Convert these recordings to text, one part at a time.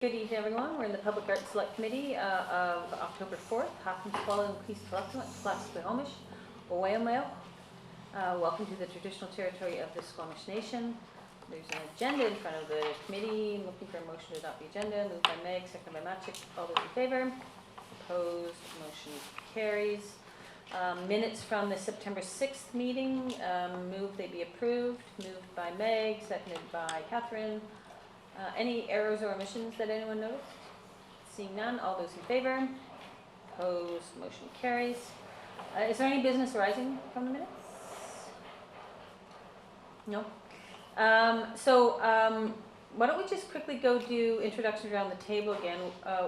Good evening, everyone. We're in the Public Arts Select Committee of October 4th. Happens following Peace Collection, Squamish, Waimea. Welcome to the traditional territory of the Squamish Nation. There's an agenda in front of the committee. I'm looking for a motion to adopt the agenda. Moved by Meg, seconded by Maciek. All those in favor? Opposed? Motion carries. Minutes from the September 6th meeting. Move they be approved. Moved by Meg, seconded by Catherine. Any errors or omissions that anyone noticed? Seeing none, all those in favor? Opposed, motion carries. Is there any business arising from the minutes? No? Why don't we just quickly go do introductions around the table again.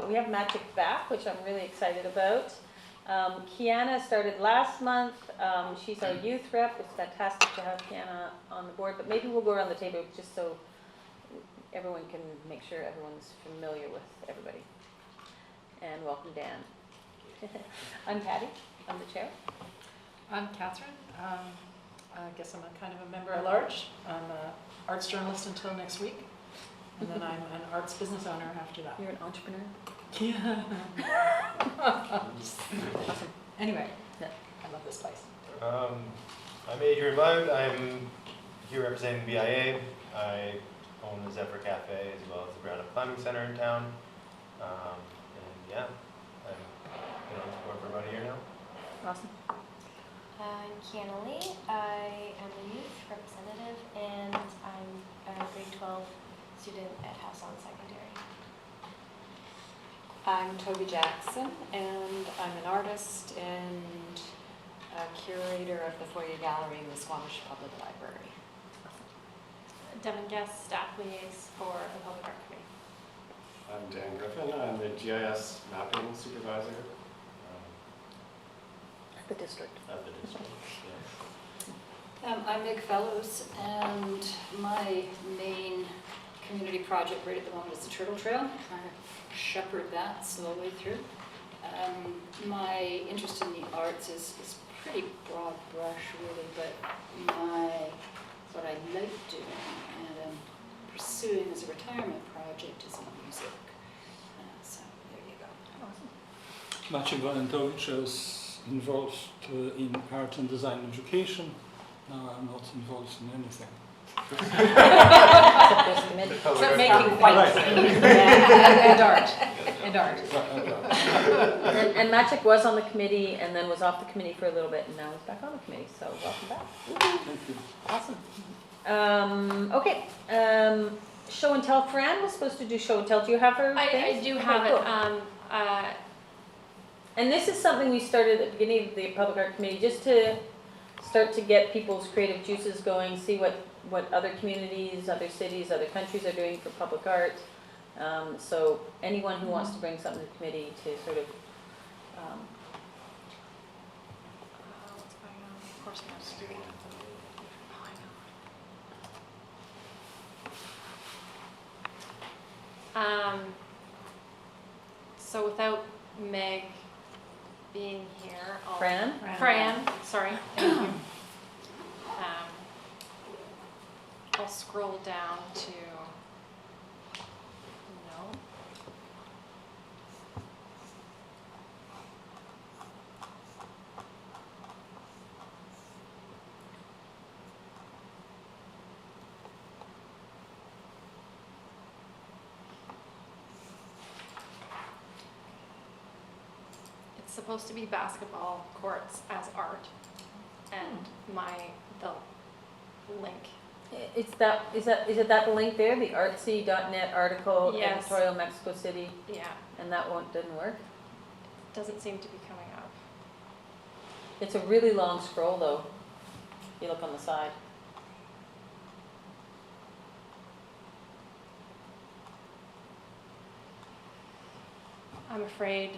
We have Maciek back, which I'm really excited about. Kiana started last month. She's our youth rep. It's fantastic to have Kiana on the board, but maybe we'll go around the table just so everyone can make sure everyone's familiar with everybody. And welcome, Dan. I'm Patty. I'm the chair. I'm Catherine. I guess I'm a kind of a member at large. I'm an arts journalist until next week. And then I'm an arts business owner after that. You're an entrepreneur? Yeah. Awesome. Anyway, Yeah. I love this place. I'm Adrian Lund. I'm here representing BIA. I own the Zephyr Cafe as well as the Ground Up Climbing Center in town. And yeah, I've been on this board for about a year now. Awesome. I'm Kiana Lee. I am a youth representative and I'm a grade 12 student at House on Secondary. I'm Toby Jackson, and I'm an artist and a curator of the Foyer Gallery in the Squamish Public Library. Devin Guest, staff liaison for the Public Art Committee. I'm Dan Griffin. I'm the GIS mapping supervisor At the district. at the district. Yes. I'm Meg Fellows, and my main community project right at the moment is the Turtle Trail. I shepherd that slowly through. My interest in the arts is pretty broad brush, really, but what I like doing and I'm pursuing as a retirement project is music. So there you go. Awesome. Maciek Walentowicz is involved in art and design education. Now I'm not involved in anything. Except this committee. Except making Right. white. And art. And art. And Maciek was on the committee and then was off the committee for a little bit and now he's back on the committee. So welcome back. Thank you. Awesome. Okay. Show and tell. Fran was supposed to do show and tell. Do you have her? I things? do Okay, have cool. it. And this is something we started at the beginning of the Public Art Committee just to start to get people's creative juices going, see what other communities, other cities, other countries are doing for public art. So anyone who wants to bring something to the committee to sort of What's going on? Of course, I'm speaking. So without Meg being here, Fran? Fran, sorry. Thank you. I'll scroll down to, no. It's supposed to be basketball courts as art, and the link. Is it that link there, the artsy.net article, Yes. editorial Mexico City, Yeah, and that one didn't work? doesn't seem to be coming up. It's a really long scroll though. You look on the side. I'm afraid.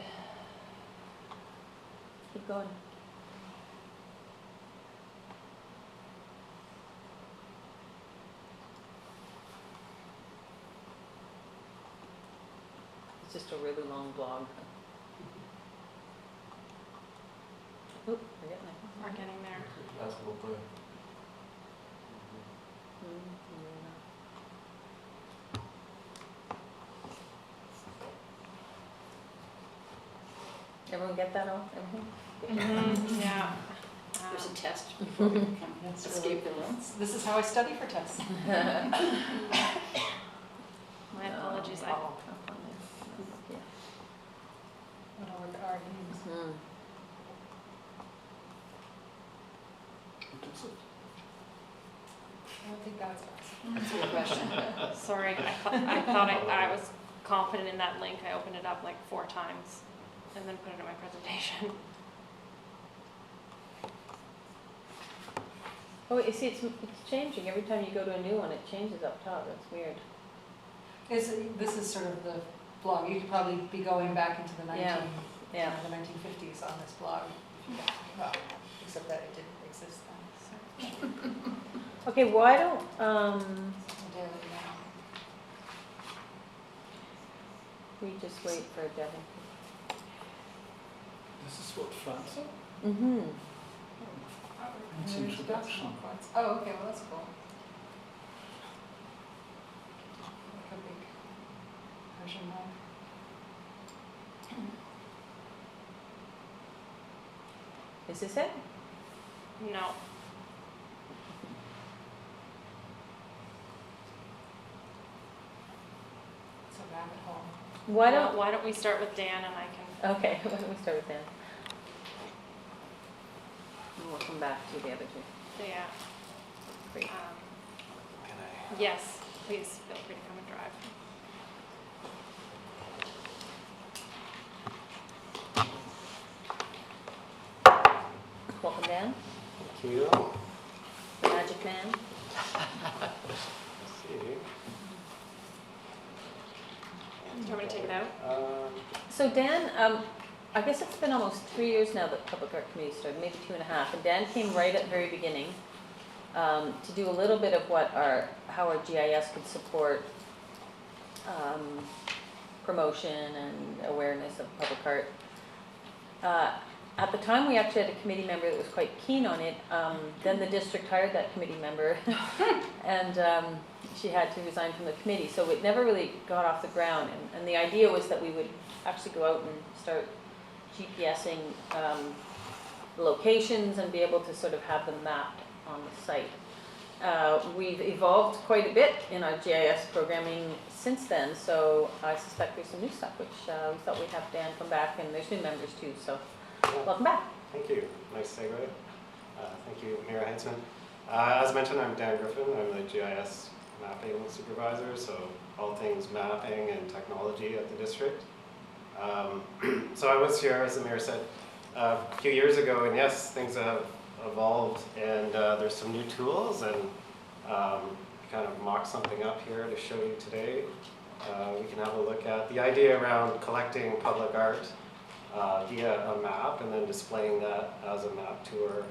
Keep going. It's just a really long blog. Oop, we're getting there. We're getting there. Basketball player. Everyone get that all? Everything? Yeah. There's a test before we can That's escape the room. This is how I study for tests. My apologies. I Oh, yeah. What our card means. Hmm. What is it? I don't think that's possible. That's a good question. Sorry, I thought I was confident in that link. I opened it up like 4 times and then put it in my presentation. Oh, you see, it's changing. Every time you go to a new one, it changes up top. That's weird. This is sort of the blog. You could probably be going back into the Yeah. the 1950s on this blog. Well, except that it didn't exist then. Okay, why don't, Daily Mail. we just wait for Devin? This is what fancy. Mm-hmm. It's introduction. Oh, okay, well, that's cool. Like a big Persian mug. Is this it? No. It's a rabbit hole. Why don't we start with Dan and I can. Okay, why don't we start with Dan? And we'll come back to the other two. Yeah. Great. Can I? Yes, please feel free to come and drive. Welcome, Dan, Thank you. the magic man. Let's see. Do you want me to take it out? So Dan, I guess it's been almost 3 years now that Public Art Committee started, maybe 2.5. And Dan came right at the very beginning to do a little bit of how our GIS could support promotion and awareness of public art. At the time, we actually had a committee member that was quite keen on it. Then the district hired that committee member, and she had to resign from the committee. So it never really got off the ground. And the idea was that we would actually go out and start GPSing locations and be able to sort of have them mapped on the site. We've evolved quite a bit in our GIS programming since then, so I suspect there's some new stuff, which we thought we'd have Dan come back, and there's new members too, so welcome back. Thank you. Nice segue. Thank you, Mayor Heitzman. As mentioned, I'm Dan Griffin. I'm the GIS mapping supervisor, so all things mapping and technology at the district. So I was here, as the mayor said, a few years ago, and yes, things have evolved, and there's some new tools, and kind of mock something up here to show you today. We can have a look at the idea around collecting public art via a map and then displaying that as a map tour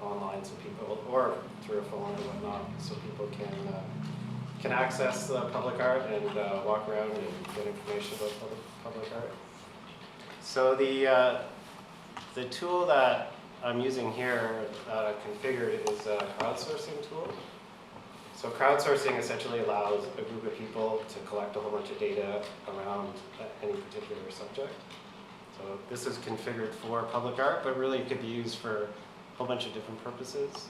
online, so people, or through a phone or whatnot, so people can access the public art and walk around and get information about public art. So the tool that I'm using here configured is a crowdsourcing tool. So crowdsourcing essentially allows a group of people to collect a whole bunch of data around any particular subject. So this is configured for public art, but really it could be used for a whole bunch of different purposes.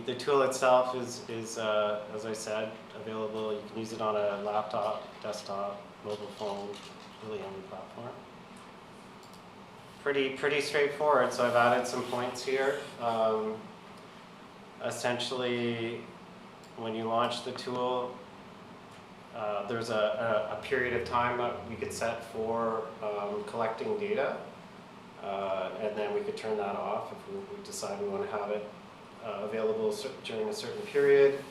The tool itself is as I said, available. You can use it on a laptop, desktop, mobile phone, really any platform. Pretty straightforward. So I've added some points here. Essentially, when you launch the tool, there's a period of time that we could set for collecting data, and then we could turn that off if we decide we want to have it available during a certain period,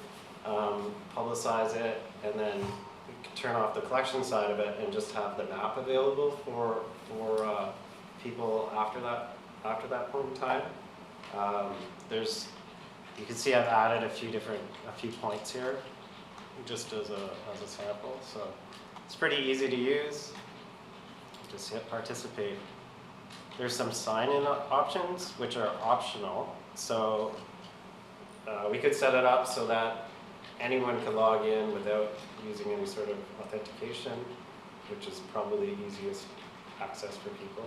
publicize it, and then we could turn off the collection side of it and just have the map available for people after that point in time. You can see I've added a few points here, just as a sample. So it's pretty easy to use. Just hit participate. There's some sign-in options which are optional. So we could set it up so that anyone could log in without using any sort of authentication. which is probably the easiest access for people.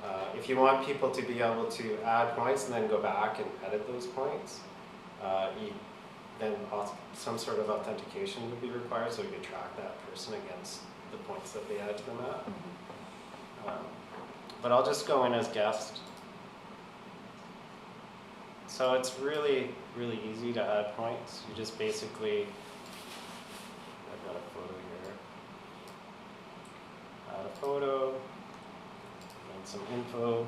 Yeah. If you want people to be able to add points and then go back and edit those points, then some sort of authentication would be required, so you could track that person against the points that they add to the map. But I'll just go in as guest. So it's really, really easy to add points. You just basically, I've got a photo here. Add a photo, and some info.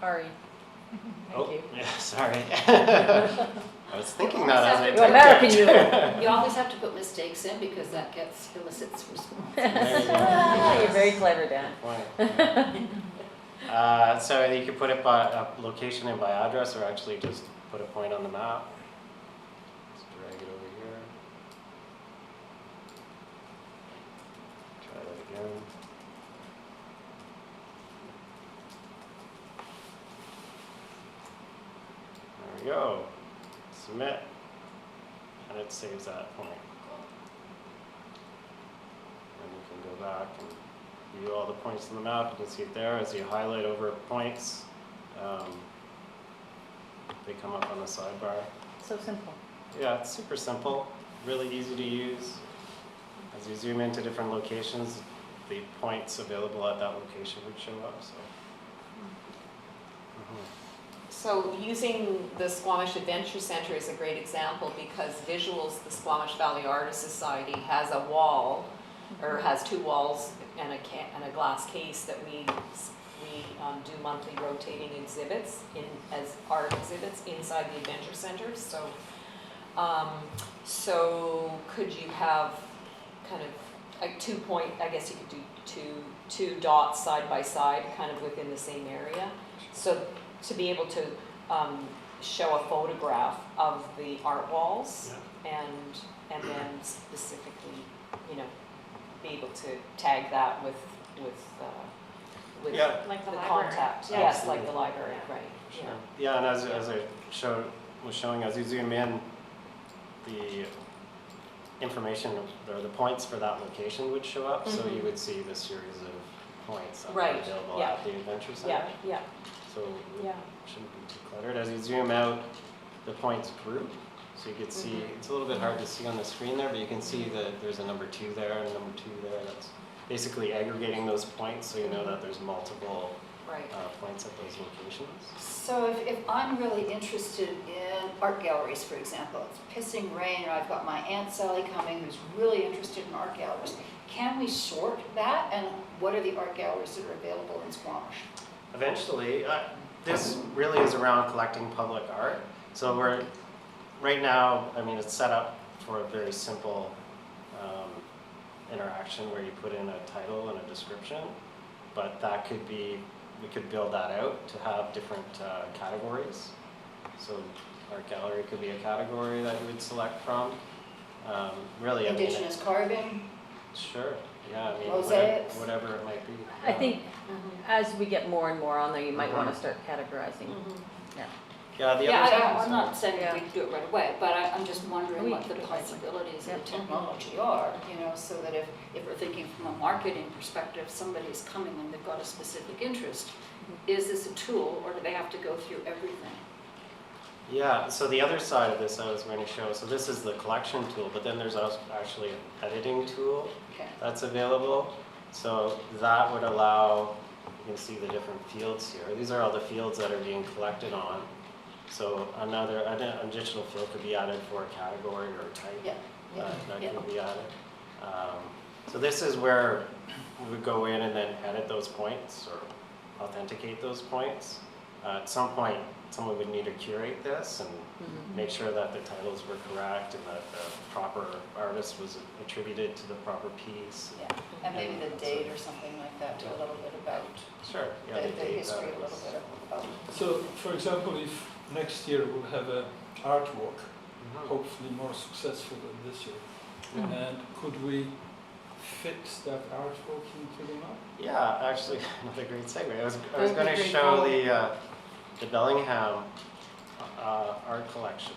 Ari. Oh, you. yeah, sorry. I was thinking that as I You typed American, it. You always have to put mistakes in because that elicits response. There you go. You're very clever, Dan. Point. So you could put it by location and by address, or actually just put a point on the map. Let's drag it over here. Try that again. There we go. Submit, and it saves that point. And you can go back and view all the points on the map. You can see it there as you highlight over points. They come up on the sidebar. So simple. Yeah, it's super simple, really easy to use. As you zoom into different locations, the points available at that location would show up. So. So using the Squamish Adventure Center is a great example because Visuals, the Squamish Valley Artists Society, has a wall, or has two walls and a glass case that we do monthly rotating exhibits as art exhibits inside the Adventure Center. So could you have kind of like 2 point, I guess you could do two dots side by side kind of within the same area. So to be able to show a photograph of the art walls and then specifically, be able to tag that with Yeah. Like the the library. contact. Yeah. Yes, like the library, right? Sure. Yeah. Yeah, and as I was showing, as you zoom in, the information or the points for that location would show up, so you would see the series of points that Right, are available yeah. at the Adventure Center. Yeah, yeah, So it yeah. shouldn't be too cluttered. As you zoom out, the points group, so you can see, it's a little bit hard to see on the screen there, but you can see that there's a number 2 there and a number 2 there. That's basically aggregating those points, so you know that there's multiple Right. points at those locations. So if I'm really interested in art galleries, for example, it's pissing rain and I've got my Aunt Sally coming who's really interested in art galleries, can we sort that? And what are the art galleries that are available in Squamish? Eventually, this really is around collecting public art. So we're, right now, I mean, it's set up for a very simple interaction where you put in a title and a description, but that could be, we could build that out to have different categories. So art gallery could be a category that you would select from. Really, I mean, Indigenous carving? sure, yeah, I mean, Mosaics? whatever it might be. I think as we get more and more on there, you might want to start categorizing. Yeah, the Yeah, other I'm not saying that we Yeah. do it right away, but I'm just wondering We what the could do it right away. possibilities Yeah. of the technology are, so that if we're thinking from a marketing perspective, somebody's coming and they've got a specific interest, is this a tool or do they have to go through everything? Yeah, so the other side of this I was going to show, so this is the collection tool, but then there's also actually an editing tool Okay. that's available. So that would allow, you can see the different fields here. These are all the fields that are being collected on. So a digital field could be added for a category or a type. Yeah, yeah, That yeah. could be added. So this is where we would go in and then edit those points or authenticate those points. At some point, someone would need to curate this and make sure that the titles were correct and that the proper artist was attributed to the proper piece. Yeah, and maybe the date or something like that, to a little bit about Sure, yeah, the the date. history, a that little was- bit about. So, for example, if next year we'll have an artwork, Mhm. hopefully more successful than this year, Mhm. and could we fix that artwork into the map? Yeah, actually, another great segue. I was would going be to great. show the Bellingham art collection.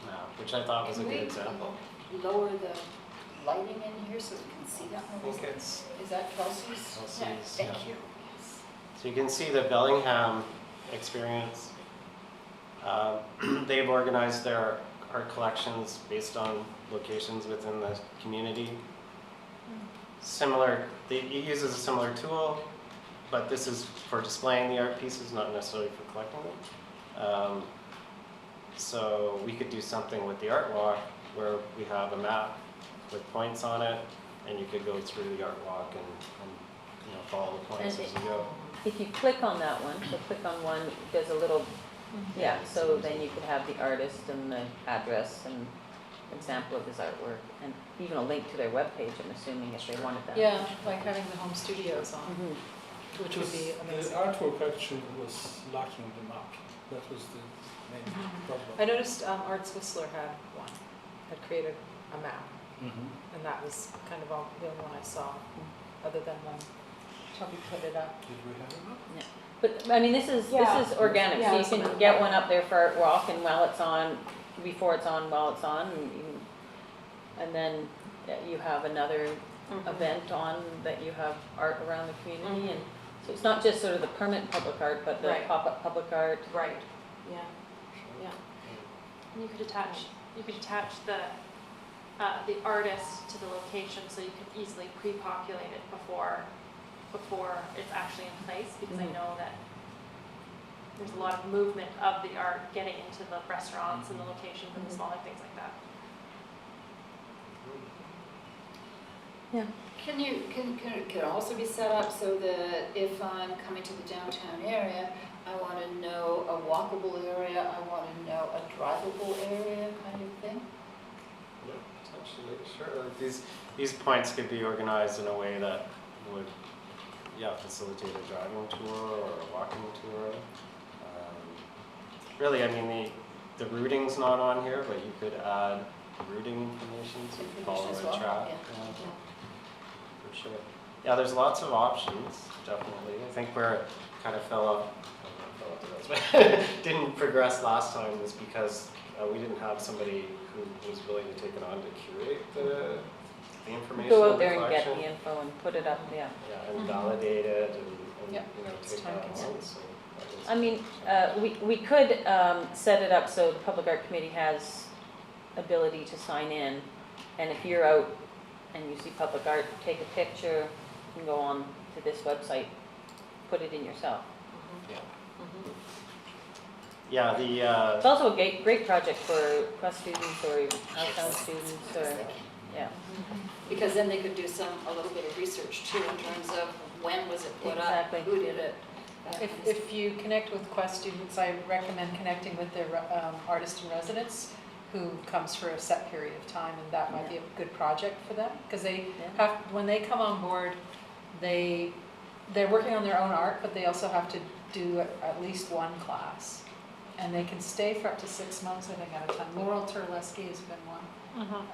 map, which I thought was a Can good we example. lower the lighting in here so we can see that? I think it's Is that Kelsey's? Kelsey's, Yeah, yeah. thank you. So you can see the Bellingham experience. They've organized their art collections based on locations within the community. Similar, it uses a similar tool, but this is for displaying the art pieces, not necessarily for collecting them. So we could do something with the art walk where we have a map with points on it, and you could go through the art walk and follow the points And as you go. If you click on that one, so click on one, there's a little, yeah, so then you could have the artist and the address and example of his artwork, and even a link to their webpage, I'm assuming, if they wanted that. Yeah, like having the home studios on, Mhm. which would be The amazing. artwork actually was lacking the map. That was the main I problem. noticed Arts Whistler had one, had created a map, Mhm. and that was kind of the only one I saw, other than when Toby put it up. Did we have a map? But, I mean, this is Yeah. organic, Yeah, so you it's can organic. get one up there for Art Walk, and while it's on, before it's on, while it's on, and then you have another event on that you have art around the community, and so it's not just sort of the permanent public art, but the Right. pop-up public art. Right, yeah, yeah. And you could attach the artist to the location, so you could easily pre-populate it before it's actually in place, because I Mhm. know that there's a lot of movement of the art getting into the restaurants and the locations and the Mhm. smaller things like that. Can it also be set up so that if I'm coming to the downtown area, I want to know a walkable area, I want to know a drivable area kind of thing? Yeah, potentially, sure. Like these points could be organized in a way that would, facilitate a driving tour or a walking tour. Really, I mean, the routing's not on here, but you could add routing information so you can follow Information as a well, track. yeah. For sure. Yeah, there's lots of options, definitely. I think where it kind of fell off the rails, but didn't progress last time was because we didn't have somebody who was willing to take it on to curate the information Go of out the there and get collection. the info and put it up, yeah. Yeah, and Mhm. validate it and Yep, it's take that time-consuming. on, so that was- I mean, we could set it up so the Public Art Committee has ability to sign in, and if you're out and you see public art, take a picture, you can go on to this website, put it in yourself. Yeah, It's also a great project for Quest students or Altown students, or, yeah. Because then they could do a little bit of research too in terms of when was it put up, Exactly. who did it. that kind of If you connect with Quest students, I recommend connecting with their artist in residence who comes for a set period of time, and that might be a good project for them, because they Yeah. have, when they come on board, they're working on their own art, but they also have to do at least one class. And they can stay for up to 6 months, I think, at a time. Laurel Terleski has been one.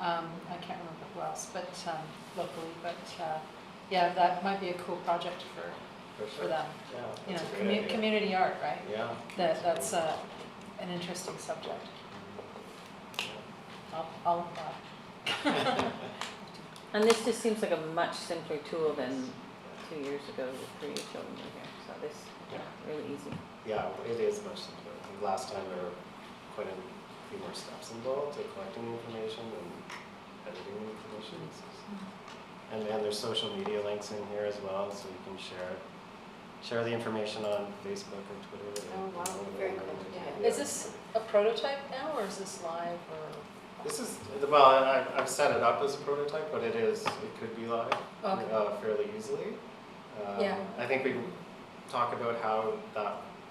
I can't remember who else, but locally, but yeah, that might be a cool project for sure. them. Yeah, You know, that's a great idea. community art, right? Yeah. That's an interesting subject. I'll And this just seems like a much simpler tool than 2 years ago with 3 of your children were here, so this, really easy. Yeah, it is much simpler. I think last time there were quite a few more steps involved to collecting information and editing the information. And there's social media links in here as well, so you can share the information on Facebook or Twitter. Oh, wow. Very cool. Yeah. Is this a prototype now, or is this live, or? This is, well, I've set it up as a prototype, but it could be live Okay. fairly easily. Yeah. I think we talk about how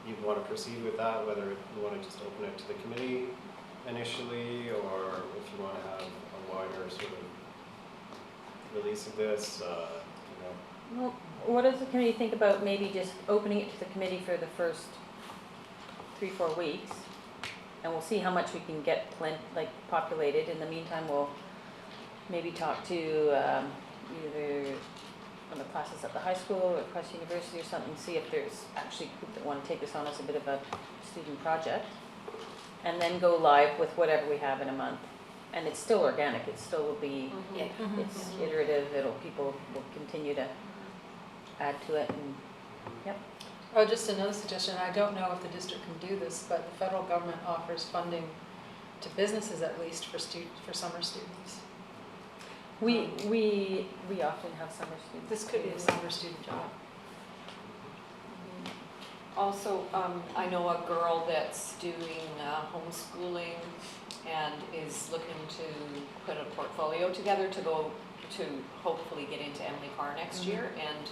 you'd want to proceed with that, whether you want to just open it to the committee initially, or if you want to have a wider sort of release of this, Well, what does the committee think about maybe just opening it to the committee for the first 3-4 weeks? And we'll see how much we can get populated. In the meantime, we'll maybe talk to either one of the classes at the high school or Quest University or something, see if there's actually a group that want to take this on as a bit of a student project. and then go live with whatever we have in a month. And it's still organic, it still will be, Yeah. it's iterative, people will continue to add to it, and, yep. Oh, just another suggestion, I don't know if the district can do this, but the federal government offers funding to businesses at least for summer students. We often have summer students. This could be a summer student job. Also, I know a girl that's doing homeschooling and is looking to put a portfolio together to go to hopefully get into Emily Carr next year. And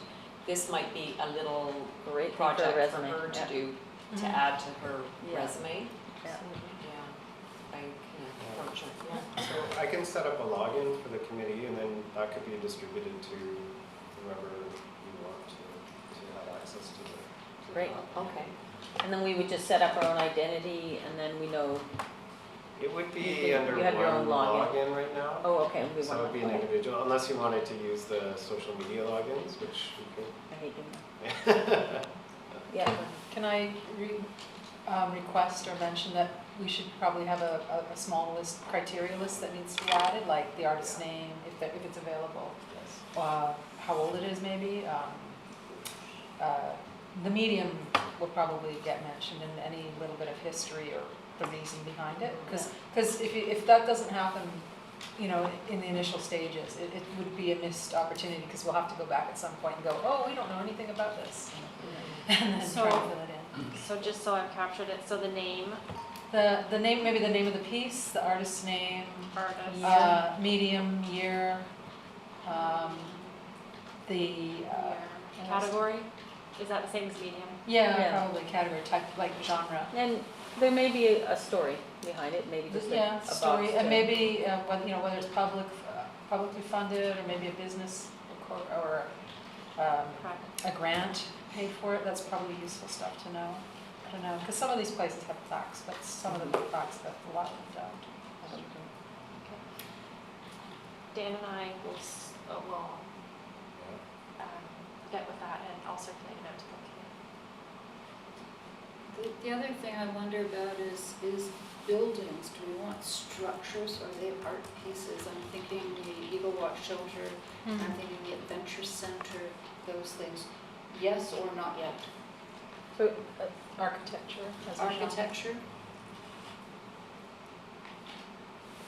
this might be a little Great for a project for resume, her to yeah. do, to Mhm. add to her Yeah. resume. Yeah. Yeah, I can approach it, yeah. So I can set up a login for the committee, and then that could be distributed to whoever you want to have access to the. Great. Okay. And then we would just set up our own identity, and then we know, It would be You under have your own one login. login right now. oh, okay, we So it want would be an to, individual, unless you wanted to use the social media logins, which we I hate doing that. could. Yeah, go ahead. Can I request or mention that we should probably have a small list, criteria list that needs to be added, like the artist's name, if it's available, how old it is maybe. The medium will probably get mentioned, and any little bit of history or the reason behind it. Because if that doesn't happen, you know, in the initial stages, it would be a missed opportunity, because we'll have to go back at some point and go, oh, we don't know anything about this. And then So- try to fill it in. So just so I've captured it, so the name, The name, maybe the name of the piece, the artist's name, artist, medium, year, the, year, category, is that the same as medium? yeah, Yeah. probably category, type, like genre. And there may be a story behind it, maybe just Yeah, a story, box and to- maybe, whether, you know, whether it's publicly funded, or maybe a business, or Correct. a grant paid for it, that's probably useful stuff to know. I don't know, because some of these places have plaques, but some of them have plaques, but a lot of them don't. Dan and I will, get with that and I'll circulate it out to the committee. The other thing I wonder about is buildings. Do we want structures, or are they art pieces? I'm thinking the Eagle Watch Shelter, I'm thinking the Adventure Center, those things. Yes or not yet? So, Architecture as a genre. Architecture?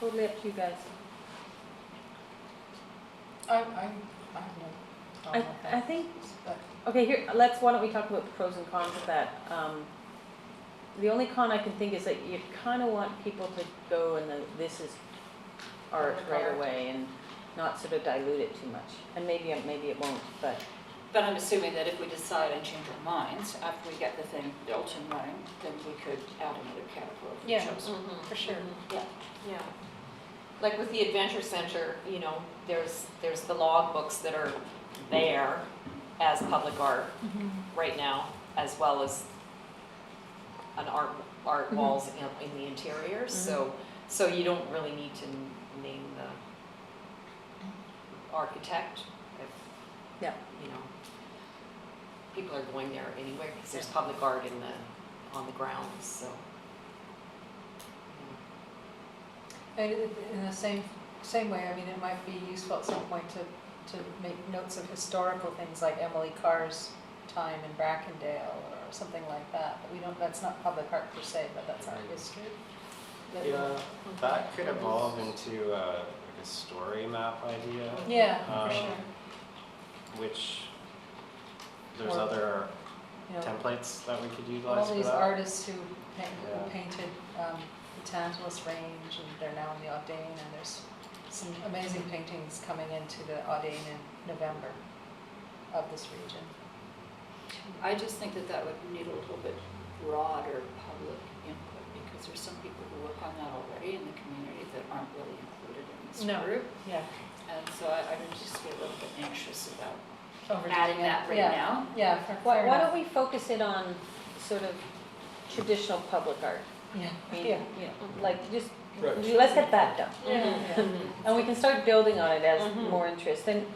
totally up to you guys. I have no problem with that. I think, But- okay, here, why don't we talk about the pros and cons of that. The only con I can think is that you kind of want people to go and this is art right away, and not sort of dilute it too much. And maybe it won't, but, But I'm assuming that if we decide and change our minds after we get the thing built and running, then we could add another category if we Yeah. chose. For sure. Yeah. Yeah. Like with the Adventure Center, you know, there's the log books that are there as public art right now, as well as an art walls in the interiors. So you don't really need to name the architect if, yeah. you know, people are going there anyway, because there's public art on the grounds, so. And in the same way, I mean, it might be useful at some point to make notes of historical things like Emily Carr's time in Brackendale or something like that. But we don't, that's not public art per se, but that's art history. Yeah, that could evolve into like a story map idea, Yeah, Um, for sure. which there's Or- other You know, templates that we could utilize all for these that. artists who Yeah. painted the Tantalus Range, and they're now in the Audain, and there's some amazing paintings coming into the Audain in November of this region. I just think that would need a little bit broader public input, because there's some people who work on that already in the community that aren't really included in this No. group. Yeah. And so I would just be a little bit anxious about Overdoing adding it. that right Yeah. now. Yeah, Why fair don't enough. we focus it on sort of traditional public art? Yeah, I mean, yeah. you know, like, just, Right. let's get that done. Yeah. And we can start building on it as Mhm. more interest. And,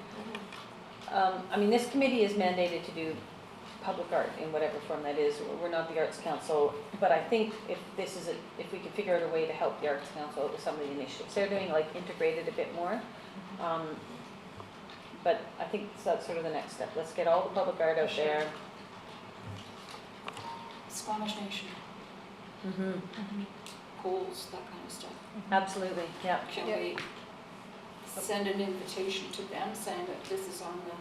I mean, this committee is mandated to do public art in whatever form that is. We're not the Arts Council, but I think if if we can figure out a way to help the Arts Council with some of the initiatives they're doing, like integrate it a bit more. But I think that's sort of the next step. Let's get all the public art out there. Squamish Nation, polls, that kind of stuff. Absolutely, yeah. Can Yeah. we send an invitation to them saying that this is on the,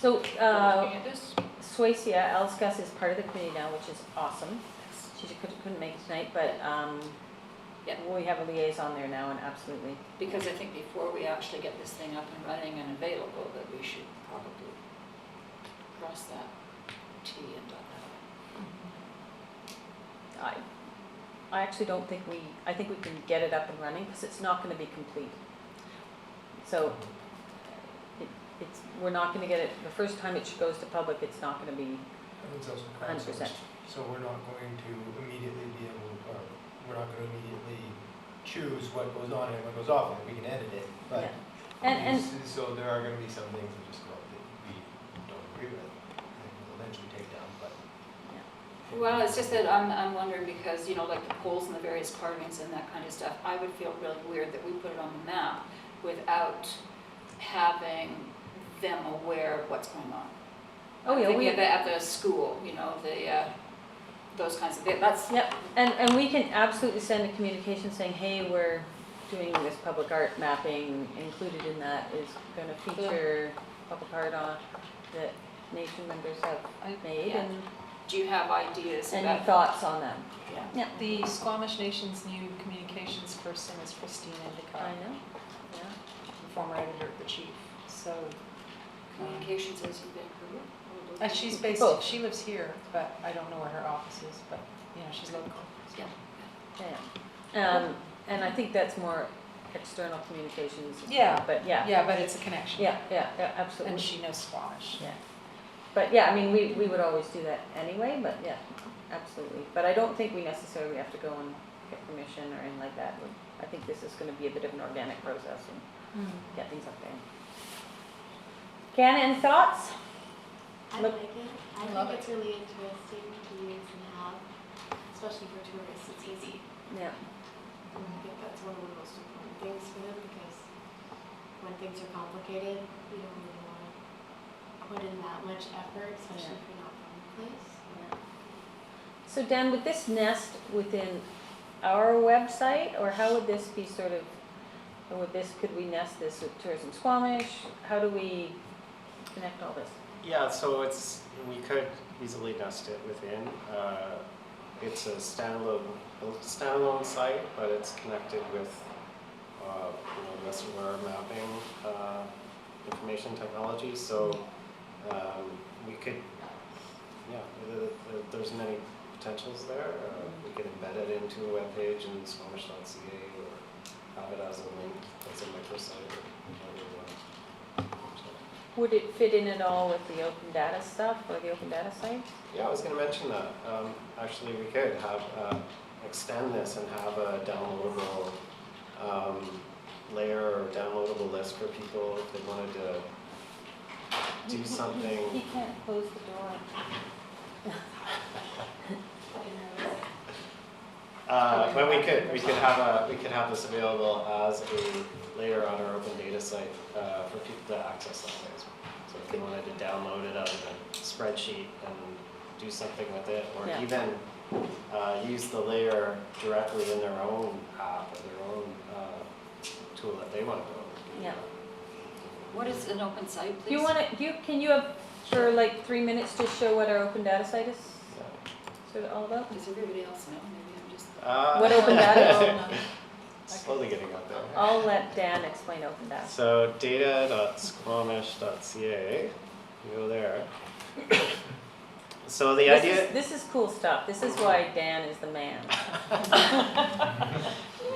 So, looking at this? Swacia, Alice Gus is part of the committee now, which is awesome. She just couldn't make it tonight, but Yeah. we have a liaison there now, and absolutely. Because I think before we actually get this thing up and running and available, that we should probably cross that T and dot that. I actually don't think I think we can get it up and running, because it's not gonna be complete. So, we're not gonna get it, the first time it goes to public, it's not gonna be It's also 100%. So we're not going to immediately be able, or we're not going to immediately choose what goes on and what goes off, and we can edit it, but. Yeah. And So there are going to be some things that just go up that we don't agree with, and we'll eventually take down, but. Well, it's just that I'm wondering because, you know, like the polls and the various carvings and that kind of stuff, I would feel really weird that we put it on the map without having them aware of what's going on. Oh, yeah, Thinking at the school, you know, those kinds of things, that's. Yep, and we can absolutely send a communication saying, hey, we're doing this public art mapping, included in that is gonna feature public art on that nation members have made, Yeah. and Do you have ideas any about? thoughts on them? Yeah. Yeah, The Squamish Nation's new communications person is Christine I Endicott, know, yeah. the former editor of The Chief. So, Communications as in Vancouver? she's based, Both. she lives here, but I don't know where her office is, but, you know, she's local. Yeah. Yeah. And I think that's more external communications. Yeah. But yeah. Yeah, but it's a connection. Yeah, absolutely. And she knows Squamish. Yeah. But yeah, I mean, we would always do that anyway, but yeah, absolutely. But I don't think we necessarily have to go and get permission or anything like that. I think this is gonna be a bit of an organic process and get things up there. Ken, any thoughts? I Look- like it. I love think it's really interesting to use and have, especially for tourists. It's easy. Yeah. And I think that's one of the most important things for them because when things are complicated, you don't really want to put in that much effort, especially if you're not from the place. So Dan, would this nest within our website, or how would this be sort of, or could we nest this with Tourism Squamish? How do we connect all this? Yeah, so we could easily nest it within. It's a standalone site, but it's connected with the rest of our mapping information technology. So we could, there's many potentials there. We could embed it into a web page in squamish.ca or have it as a link as a microsite or whatever you want. Would it fit in at all with the open data stuff or the open data site? Yeah, I was going to mention that. Actually, we could have extend this and have a downloadable layer or downloadable list for people if they wanted to do something. He can't close the door. But we could have this available as a layer on our open data site for people to access that way as well. So if they wanted to download it out of a spreadsheet and do something with it, or Yeah. even use the layer directly in their own app or their own tool that they want to build. Yeah. What is an open site, please? Do you want to, can you have, for like 3 minutes, just show what our open data site is sort of all about? Does everybody else know? Maybe I'm just. What open data is? Slowly getting out there. I'll let Dan explain open data. So data.squamish.ca, you go there. So the idea. This is cool stuff. This is why Dan is the man. Make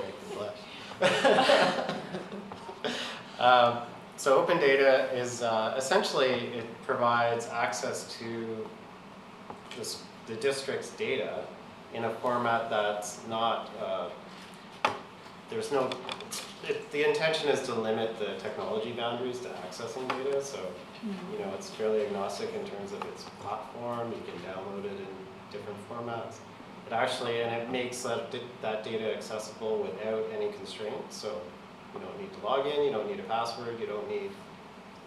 me blush. So open data is essentially it provides access to the district's data in a format that's not there's no the intention is to limit the technology boundaries to accessing data, so, you know, it's fairly agnostic in terms of its platform, you can download it in different formats. It actually, and it makes that data accessible without any constraints, so you don't need to log in, you don't need a password, you don't need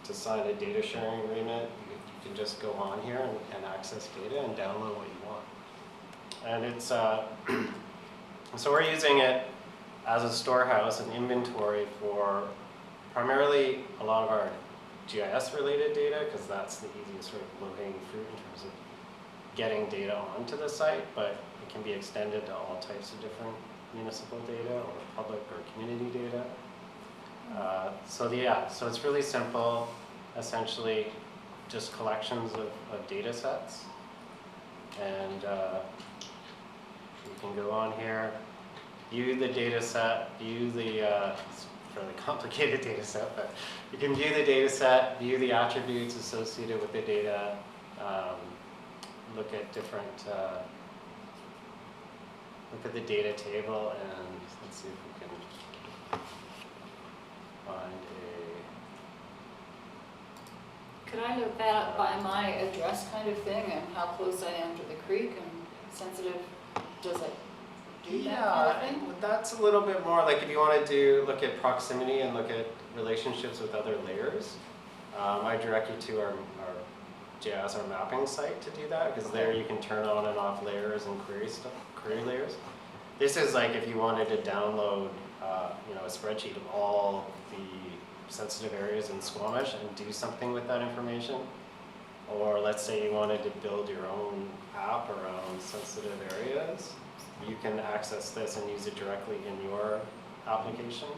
to sign a data sharing agreement. You can just go on here and access data and download what you want. And it's, so we're using it as a storehouse and inventory for primarily a lot of our GIS related data, because that's the easiest sort of low-hanging fruit in terms of getting data onto the site, but it can be extended to all types of different municipal data or public or community data. So it's really simple, essentially just collections of data sets. And you can go on here, view the data set, view the, it's a fairly complicated data set, but you can view the data set, view the attributes associated with the data, look at different, look at the data table, and let's see if we can find Could I look that up by my address kind of thing and how close I am to the creek and sensitive, does it do that kind of thing? that's a little bit more like if you want to look at proximity and look at relationships with other layers. I direct you to our GIS, our mapping site to do that, because there you can turn on and off layers and query layers. This is like if you wanted to download, you know, a spreadsheet of all the sensitive areas in Squamish and do something with that information. Or let's say you wanted to build your own app around sensitive areas, you can access this and use it directly in your application.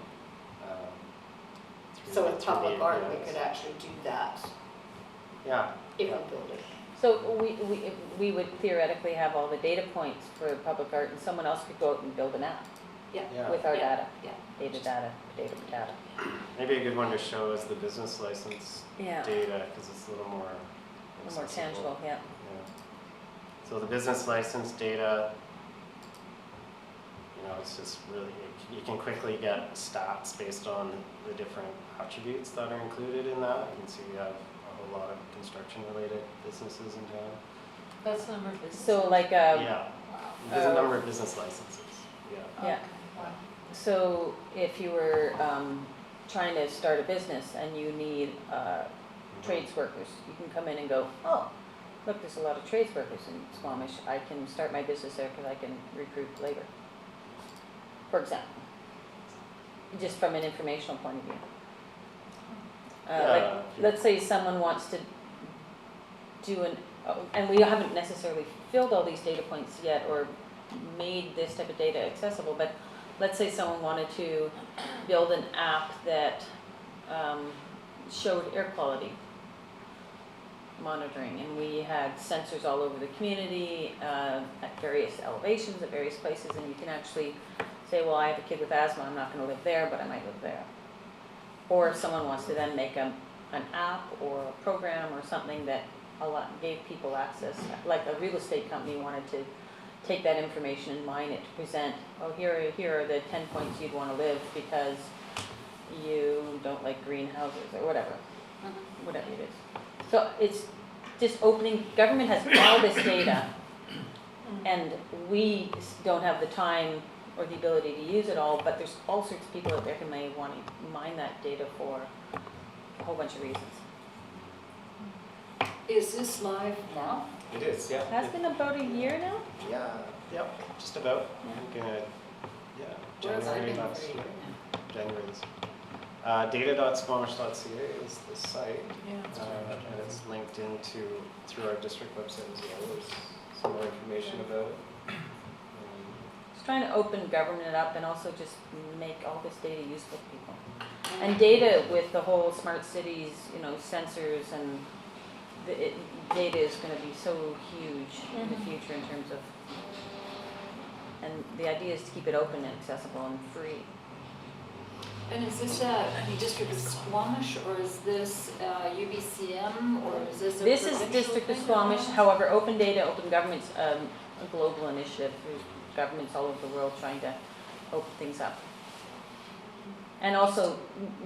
So with through the public art, we APIs. could actually do that Yeah. if we build it. So we would theoretically have all the data points for public art, and someone else could go out and build an app Yeah. with our Yeah. data. Yeah. Data. Maybe a good one to show is the business license Yeah, data, because it's a little more a little more accessible. tangible, yeah. Yeah. So the business license data, you know, it's just really, you can quickly get stats based on the different attributes that are included in that. You can see we have a whole lot of construction related businesses in town. That's the number of businesses. So like, Yeah, there's a number of business licenses, yeah. yeah. So if you were trying to start a business and you need trades workers, you can come in and go, oh, look, there's a lot of trades workers in Squamish. I can start my business there because I can recruit labor, for example. Just from an informational point of view. Like, Yeah. let's say someone wants to do and we haven't necessarily filled all these data points yet or made this type of data accessible, but let's say someone wanted to build an app that showed air quality monitoring, and we had sensors all over the community at various elevations, at various places, and you can actually say, well, I have a kid with asthma, I'm not going to live there, but I might live there. Or if someone wants to then make an app or a program or something that gave people access, like a real estate company wanted to take that information and mine it to present, oh, here are the 10 points you'd want to live because you don't like greenhouses or whatever it is. So it's just opening, government has all this data and we don't have the time or the ability to use it all, but there's all sorts of people out there who may want to mine that data for a whole bunch of reasons. Is this live now? It is, yeah. It has been about a year now? Yeah, yep, just about. Yeah. I think, Where have I January been last for a year. year? January this year. Data.squamish.ca is the site, Yeah. and it's linked through our district website as well. There's some more information about it. Just trying to open government up and also just make all this data useful to people. And data with the whole smart cities, sensors and data is going to be so huge in the future in terms of, and the idea is to keep it open and accessible and free. And is this District of Squamish, or is this UBCM, or is this a This is provincial District of thing? Squamish, however, Open Data, Open Government's a global initiative. There's governments all over the world trying to open things up. And also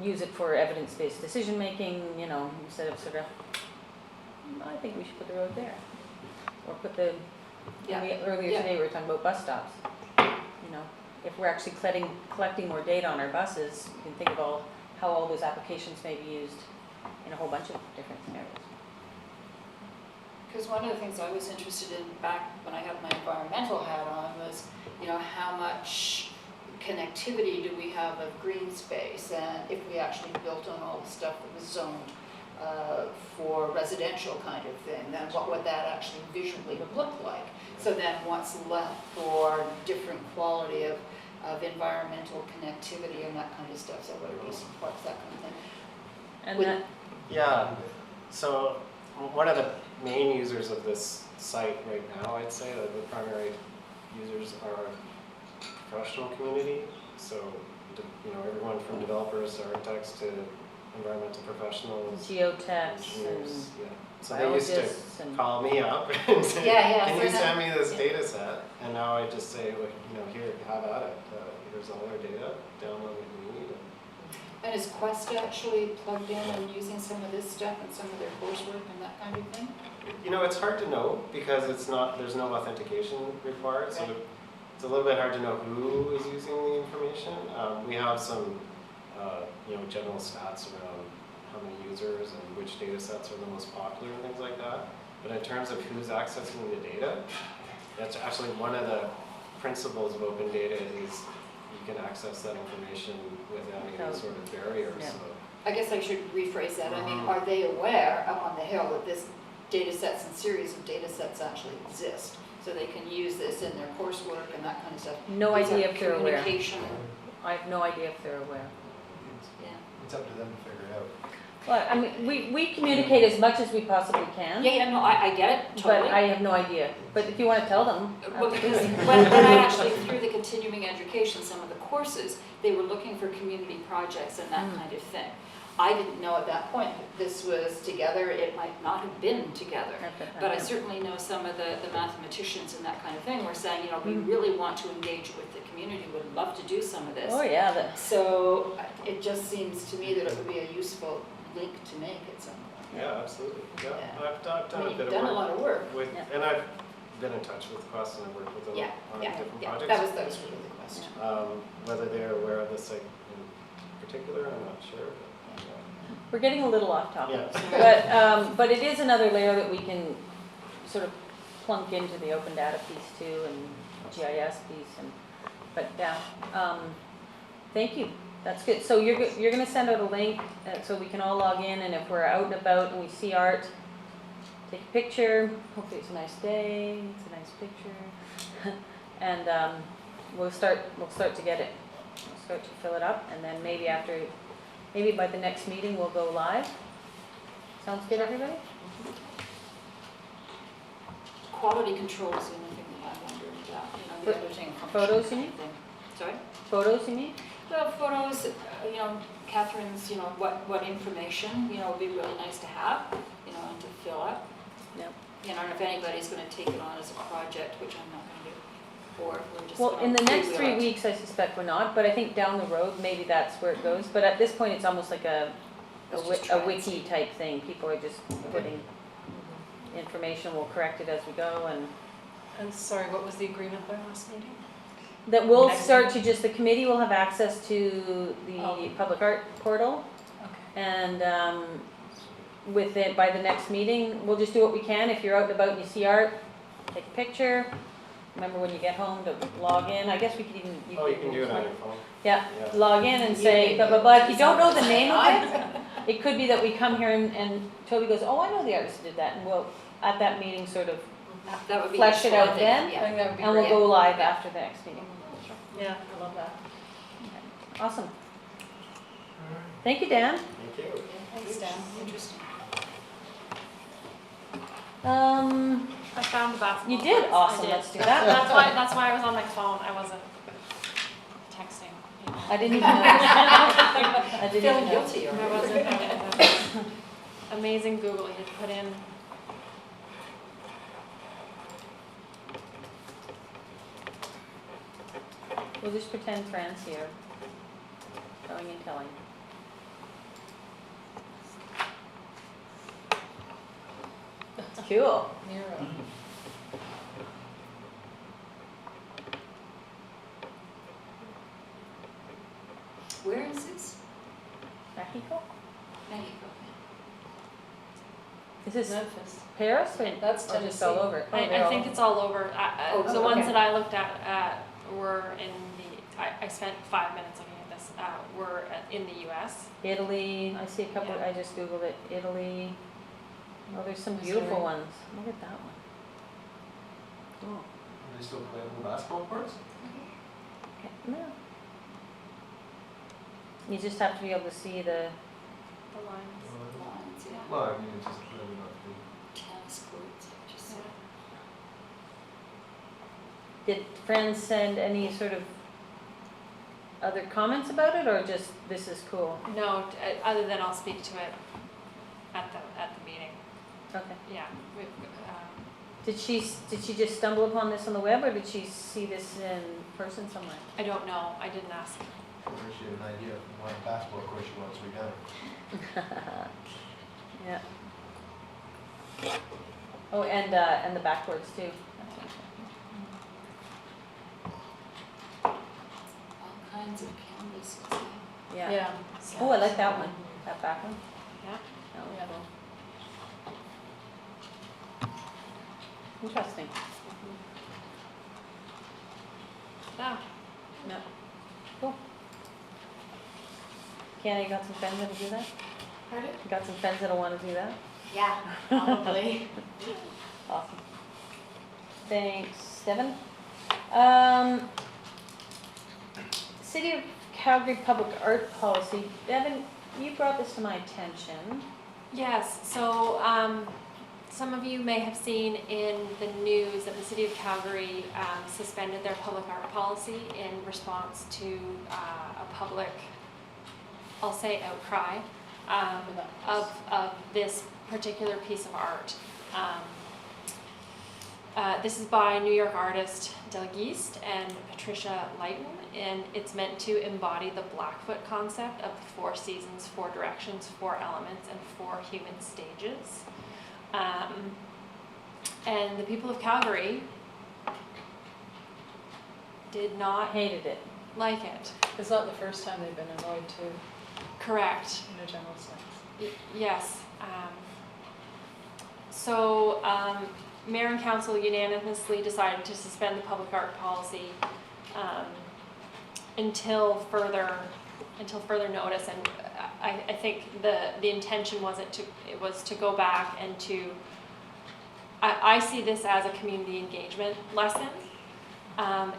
use it for evidence-based decision-making, you know, instead of sort of, I think we should put the road there. Or put the, Yeah. earlier Yeah. today, we were talking about bus stops. You know, if we're actually collecting more data on our buses, you can think of how all those applications may be used in a whole bunch of different scenarios. Because one of the things I was interested in back when I had my environmental hat on was, you know, how much connectivity do we have of green space? And if we actually built on all the stuff that was zoned for residential kind of thing, then what would that actually visually look like? So then what's left for different quality of environmental connectivity and that kind of stuff? So what are decent parks, that kind of thing? And Would- that, Yeah, so one of the main users of this site right now, I'd say, that the primary users are professional community. So, you know, everyone from developers, architects to environmental professionals, geotechs engineers, and yeah. So they used to biologists and. call me up and say, Yeah, can you fair send me enough. this Yeah. data set? And now I just say, well, you know, here, have at it. Here's all our data, download what you need. And is Quest actually plugged in and using some of this stuff and some of their coursework and that kind of thing? You know, it's hard to know because it's not, there's no authentication required, so Okay. it's a little bit hard to know who is using the information. We have some, you know, general stats around how many users and which data sets are the most popular and things like that. But in terms of who's accessing the data, that's actually one of the principles of open data is you can access that information without any sort of barrier. Yeah. So I guess I should rephrase that. I mean, are they aware up on the hill that this data sets and series of data sets actually exist? So they can use this in their coursework and that kind of stuff? No These idea are if they're aware. Communication, I have no idea if they're aware. yeah. It's up to them to figure it out. Well, I mean, we communicate as much as we possibly can, Yeah, no, I get it, but totally. I have no idea. But if you want to tell them. Well, because when I actually, through the continuing education, some of the courses, they were looking for community projects and that Mm. kind of thing. I didn't know at that point that this was together, it might not have been together. At the time, But I yeah. certainly know some of the mathematicians and that kind of thing were saying, you know, we Mhm. really want to engage with the community, would love to do some of this. Oh, yeah, the, So it just seems to me that it would be a useful link to make at some point. yeah, absolutely. Yeah, Yeah. I've I done a mean, bit you've of done a work lot of work. with, Yeah. and I've been in touch with Quest and I've worked with them Yeah, on yeah, different yeah, projects. that was really the question. Whether they're aware of this site in particular, I'm not sure. But, we're getting a little off topic. yeah. But it is another layer that we can sort of plunk into the open data piece too and GIS piece and, but yeah, thank you. That's good. So you're gonna send out a link so we can all log in, and if we're out and about and we see art, take a picture. Hopefully it's a nice day, it's a nice picture. And we'll start to get it, we'll start to fill it up, and then maybe by the next meeting we'll go live. Sounds good, everybody? Quality control is the only thing that I wonder about, you know, the editing function. Photos, you mean? thing. Sorry? Photos, you mean? Well, photos, you know, Catherine's, you know, what information, you know, would be really nice to have, you know, and to fill up. Yep. You know, and if anybody's gonna take it on as a project, which I'm not gonna do, or if we're just Well, gonna in the next freewheel 3 it. weeks, I suspect we're not, but I think down the road, maybe that's where it goes. But at this point, it's almost like a Let's just try and wiki type thing. People are just putting information, we'll correct it as we go, And sorry, what was the agreement by last meeting? that we'll Next start to just, the committee will have access to the Oh. public art portal. Okay. And with it, by the next meeting, we'll just do what we can. If you're out and about and you see art, take a picture. Remember when you get home to log in. I guess we could even. Oh, you can do it on your phone. Yeah, Yeah. log in and say blah, blah, blah. If you don't know the name of it, it could be that we come here and Toby goes, oh, I know the artist who did that. And we'll, at that meeting, sort of, That would be flesh it useful, I out think, then, I yeah. think that would be and we'll great. go live after the next meeting. Yeah, I love that. Awesome. Thank you, Dan. Thank you. Thanks, Dan, interesting. I found the basketball. You did? courts. Awesome. I did. Let's do that. That's why I was on my phone. I wasn't texting. I didn't even know. I didn't Feeling even know. guilty, or? I wasn't. Amazing Google. You had to put in. We'll just pretend Fran's here. showing and telling. Cool. Miro. Where is this? Mexico? Mexico. Is this Memphis. Paris or That's or just Tennessee. all over? Oh, they're I all- think it's all over. Oh, The ones okay. that I looked at were in I spent 5 minutes looking at this, were in the US. Italy, I see a couple, Yeah. I just Googled it, Italy. Oh, there's some beautiful Missouri. ones. Look at that one. Cool. Are they still playing the basketball courts? Okay, no. You just have to be able to see the, The lines. Lines, yeah. Well, I mean, it's just really not too. Tennis courts, just so. did friends send any sort of other comments about it, or just, this is cool? No, other than I'll speak to it at the meeting. Okay. Yeah. Did she just stumble upon this on the web, or did she see this in person somewhere? I don't know. I didn't ask. Or she had an idea of what basketball court she wants redone. Yeah. Oh, and the backwards too. All kinds of canvases. Yeah. Yeah. Oh, I like that one, that back one. Yeah. That was Yeah. cool. Interesting. Yeah. Yeah. Cool. Kenny, you got some friends that'll do that? Pardon? You got some friends that'll want to do that? Yeah, probably. Awesome. Thanks, Devin. City of Calgary Public Art Policy. Devin, you brought this to my attention. Yes, so some of you may have seen in the news that the City of Calgary suspended their public art policy in response to a public, I'll say, outcry of this particular piece of art. This is by New York artist Del Geist and Patricia Lighton, and it's meant to embody the Blackfoot concept of the 4 seasons, 4 directions, 4 elements, and 4 human stages. And the people of Calgary did not Hated it. like it. It's not the first time they've been annoyed too, Correct. in a general sense. Yes. So Mayor and Council unanimously decided to suspend the public art policy until further notice. And I think the intention was to go back and to. I see this as a community engagement lesson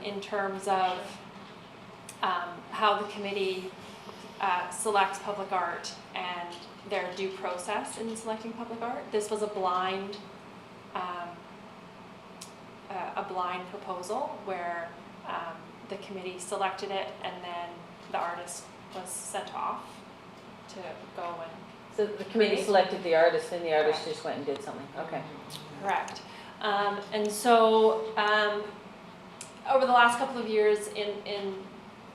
in terms of how the committee selects public art and their due process in selecting public art. This was a blind proposal where the committee selected it and then the artist was sent off to go and So the committee Create. selected the artist and the artist Correct. just went and did something. Okay. correct. And so over the last couple of years in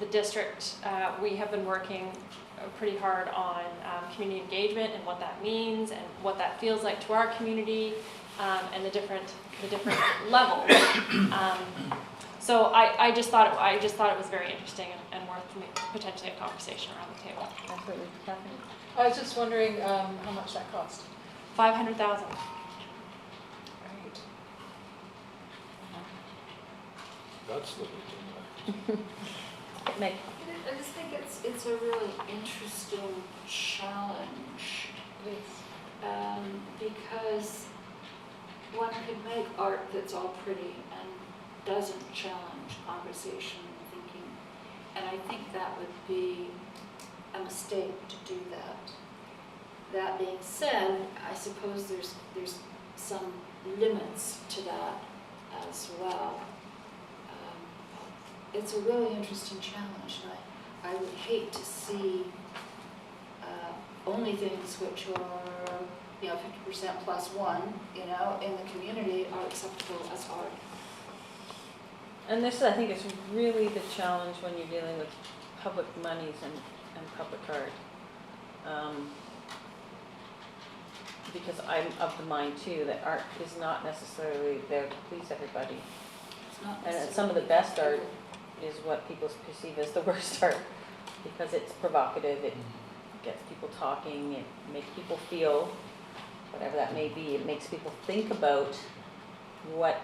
the district, we have been working pretty hard on community engagement and what that means and what that feels like to our community and the different levels. So I just thought it was very interesting and worth potentially a conversation around the table. Absolutely. Catherine? I was just wondering how much that cost. $500,000. Right. That's the Meg? I just think it's a really interesting challenge, because one could make art that's all pretty and doesn't challenge conversation and thinking, and I think that would be a mistake to do that. That being said, I suppose there's some limits to that as well. It's a really interesting challenge, and I would hate to see only things which are, 50% plus one, in the community are acceptable as art. And this, I think, is really the challenge when you're dealing with public monies and public art. Because I'm of the mind too, that art is not necessarily there to please everybody. It's not And some of the best art is what people perceive as the worst art, because it's provocative, it gets people talking, it makes people feel, whatever that may be, it makes people think about what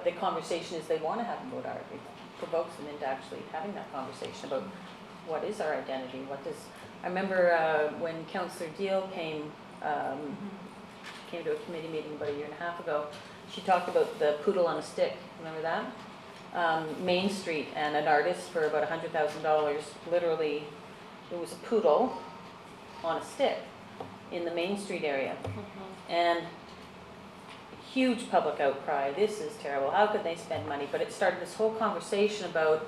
the conversation is they want to have about art. It provokes them into actually having that conversation about what is our identity, what does, I remember when Councillor Deal came to a committee meeting about a year and a half ago, she talked about the poodle on a stick, remember that? Main Street, and an artist for about $100,000, literally, it was a poodle on a stick in the Main Street area. And huge public outcry, this is terrible, how could they spend money? But it started this whole conversation about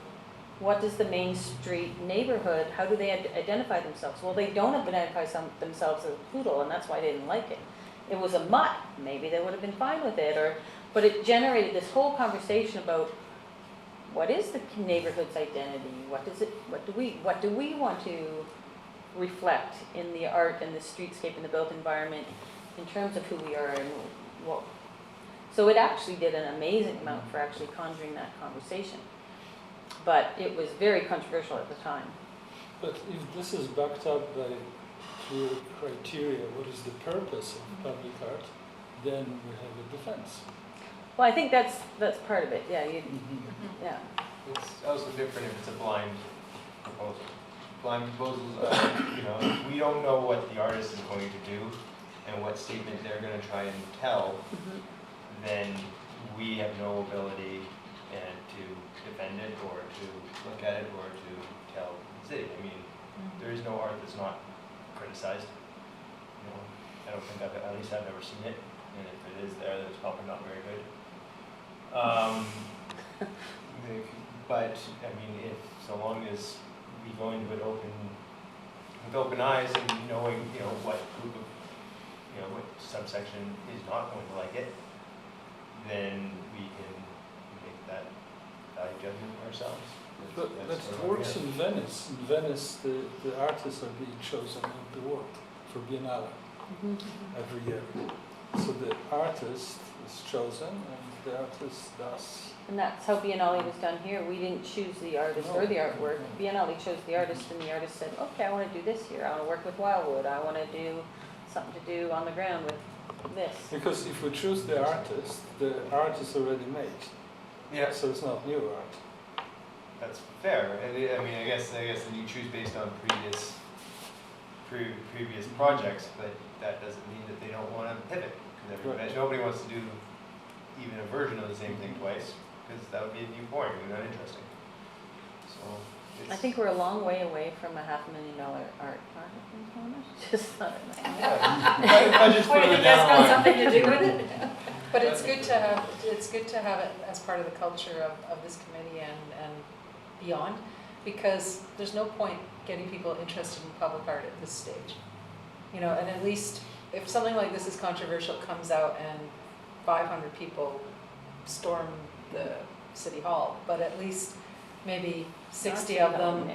what does the Main Street neighborhood, how do they identify themselves? Well, they don't identify themselves as a poodle, and that's why they didn't like it. It was a mutt, maybe they would have been fine with it, but it generated this whole conversation about what is the neighborhood's identity? What do we want to reflect in the art and the streetscape and the built environment in terms of who we are and what? So it actually did an amazing amount for actually conjuring that conversation. But it was very controversial at the time. But if this is backed up by clear criteria, what is the purpose of public art, then we have a defense. Well, I think that's part of it, yeah, yeah. It's also different if it's a blind proposal. Blind proposals, we don't know what the artist is going to do and what statement they're going to try and tell, then we have no ability to defend it or to look at it or to tell the city. I mean, there is no art that's not criticized. I don't think at least I've never seen it, and if it is there, then it's probably not very good. But I mean, if so long as we go into it with open eyes and knowing, what group of, what subsection is not going to like it, then we can make that value judgment ourselves. But it works in Venice. In Venice, the artists are being chosen of the world for Biennale every year. So the artist is chosen, and the artist does. And that's how Biennale was done here. We didn't choose the artist or the artwork. Biennale chose the artist, and the artist said, okay, I want to do this here. I want to work with Wildwood. I want to do something to do on the ground with this. Because if we choose the art is already made. Yeah. So it's not new art. That's fair. I mean, I guess then you choose based on previous projects, but that doesn't mean that they don't want to pivot. Because nobody wants to do even a version of the same thing twice, because that would be boring and not interesting. So I think we're a long way away from a $500,000 art project. Just thought it might. I just put it down. Something to do with it. But it's good to have it as part of the culture of this committee and beyond, because there's no point getting people interested in public art at this stage. And at least if something like this is controversial, comes out and 500 people storm the city hall, but at least maybe 60 of them,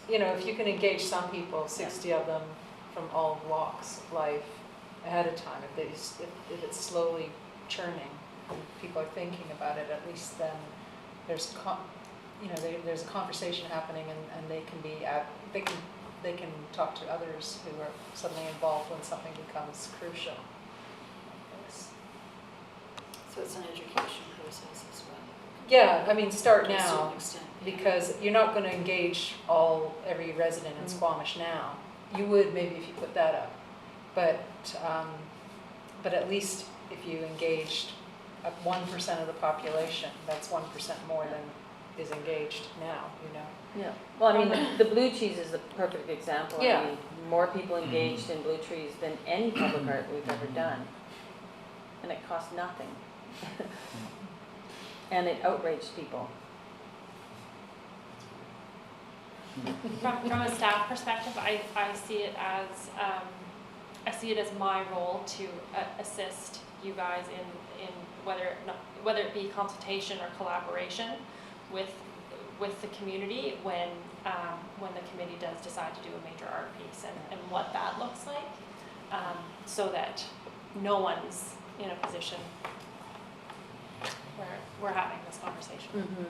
if you can engage some people, 60 of them from all walks of life ahead of time, if it's slowly churning and people are thinking about it, at least then there's there's a conversation happening, and they can talk to others who are suddenly involved when something becomes crucial. So it's an education process as well. Yeah, I mean, start To a now, certain extent, yeah. because you're not going to engage every resident in Squamish now. You would maybe if you put that up, but at least if you engaged 1% of the population, that's 1% more than is engaged now. Yeah. Well, I mean, the Blue Cheese is the perfect example. Yeah. I mean, more people engaged in Blue Trees than any public art we've ever done, and it cost nothing. And it outraged people. From a staff perspective, I see it as my role to assist you guys in whether it be consultation or collaboration with with the community when the committee does decide to do a major art piece and what that looks like, so that no one's in a position where we're having this conversation. Mhm.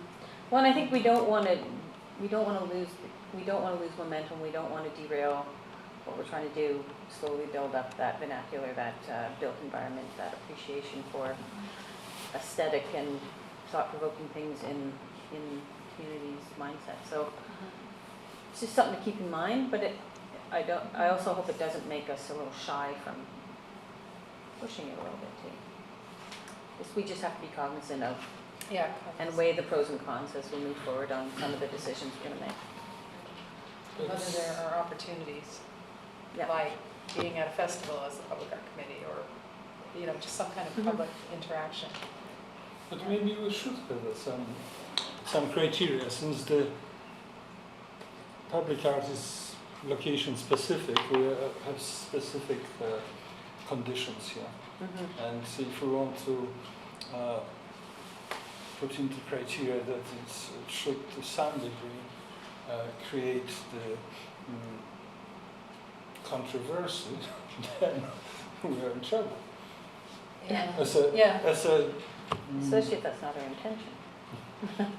Well, and I think we don't want to lose momentum. We don't want to derail what we're trying to do. Slowly build up that vernacular, that built environment, that appreciation for aesthetic and thought-provoking things in communities' mindset. So it's just something to keep in mind. But I also hope it doesn't make us a little shy from pushing it a little bit too. We just have to be cognizant of Yeah. and weigh the pros and cons as we move forward on some of the decisions we're going to make. Whether there are opportunities, Yeah. like being at a festival as a public art committee, or, you know, just some kind of Mhm. public interaction. But maybe we should have some criteria, since the public art is location specific, we have specific conditions here. Mhm. And if we want to put into criteria that it should to some degree create the controversy, then we are in trouble. Yeah. As a, Yeah. as a, Especially if that's not our intention.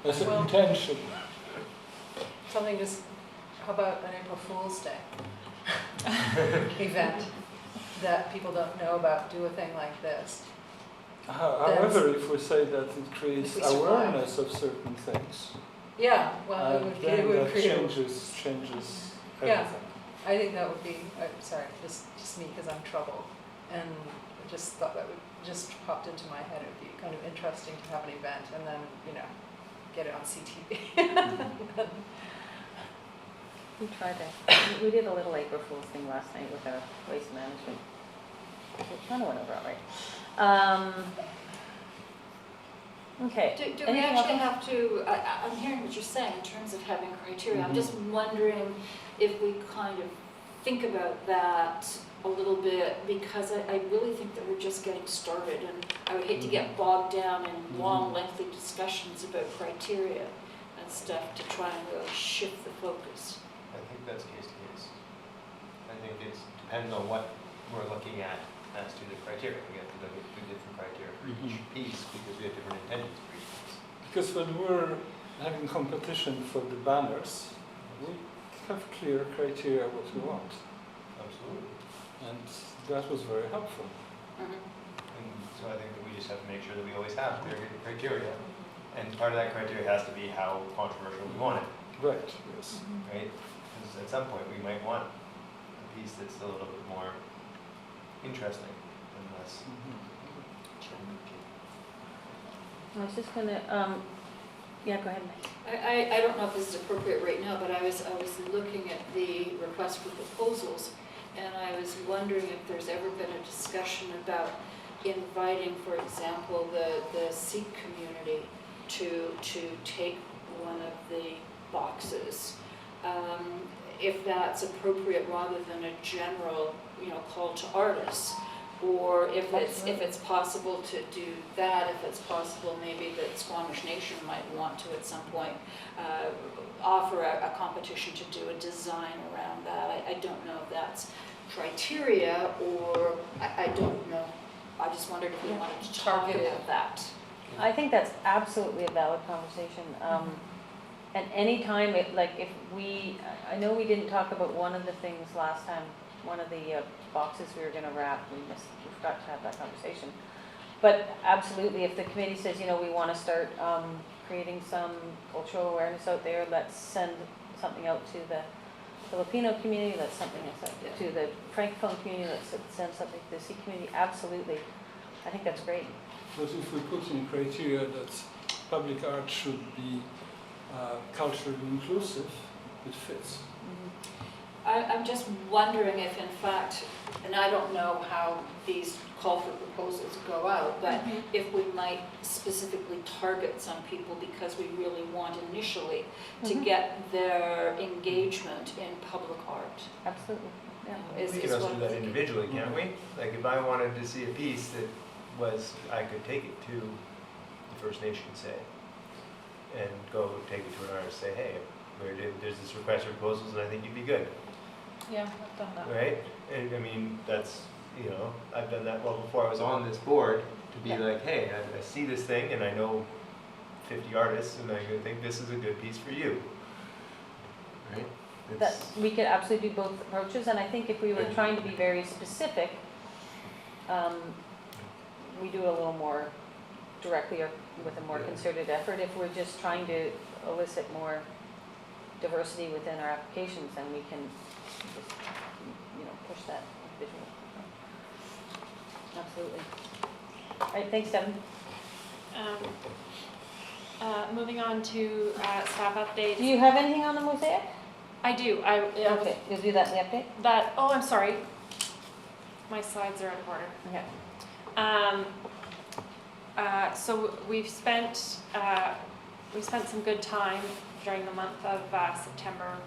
as an Well- intention. Something just, how about an April Fool's Day event that people don't know about, do a thing like this? However, if we say that it creates If we survive. awareness of certain things, Yeah, well, it would then that create, changes Yeah. everything. I think that would be, sorry, just me, because I'm troubled. And I just thought that would, just popped into my head, it would be kind of interesting to have an event and then, you know, get it on CTV. We tried that. We did a little April Fool's thing last night with our waste management. It kind of went over all right. Okay. Do we Anything actually else? have to, I'm hearing what you're saying in terms of having criteria. I'm Mhm. just wondering if we kind of think about that a little bit, because I really think that we're just getting started, and I would hate to get bogged down in long, lengthy discussions about criteria and stuff to try and really shift the focus. I think that's case to case. I think it depends on what we're looking at as to the criteria. We have to look at two different criteria for each piece because we have different intentions for each piece. Because when we're having competition for the banners, we have clear criteria what we want. Absolutely. And that was very helpful. And so I think that we just have to make sure that we always have clear criteria. And part of that criteria has to be how controversial we want it, Right, yes. right? Because at some point we might want a piece that's a little bit more interesting and less. I was just gonna, yeah, go ahead. I don't know if this is appropriate right now, but I was looking at the request for proposals, and I was wondering if there's ever been a discussion about inviting, for example, the Sikh community to take one of the boxes. If that's appropriate rather than a general, call to artists. Or if it's possible to do that, if it's possible maybe that Squamish Nation might want to at some point offer a competition to do a design around that. I don't know if that's criteria or I don't know. I just wondered if we wanted to talk Targeted. about that. I think that's absolutely a valid conversation. And anytime, I know we didn't talk about one of the things last time, one of the boxes we were going to wrap, we forgot to have that conversation. But absolutely, if the committee says, we want to start creating some cultural awareness out there, let's send something out to the Filipino community, let's something out to the Francophone community, let's send something to the Sikh community, absolutely. I think that's great. But if we put in criteria that public art should be culturally inclusive, it fits. I'm just wondering if in fact, and I don't know how these call for proposals go out, but if we might specifically target some people because we really want initially to get their engagement in public art. Absolutely, yeah. Is- We is can also what do that I'm thinking. individually, can't we? Like if I wanted to see a piece that I could take it to the First Nation, say, and go take it to an artist, say, hey, there's this request for proposals and I think you'd be good, Yeah, I've done that. right? And I mean, that's, you know, I've done that well before I was on this board, to be Yeah. like, hey, I see this thing and I know 50 artists and I think this is a good piece for you, right? That, It's- we could absolutely do both approaches, and I think if we were Yeah. trying to be very specific, we do it a little more directly or with a more Yeah. concerted effort. If we're just trying to elicit more diversity within our applications, then we can just, you know, push that visual. Absolutely. All right, thanks, Devin. Moving on to staff updates. Do you have anything on the mosaic? I do. Okay, you'll do that in the update? Oh, I'm sorry. My slides are out of order. Okay. So we've spent some good time during the month of September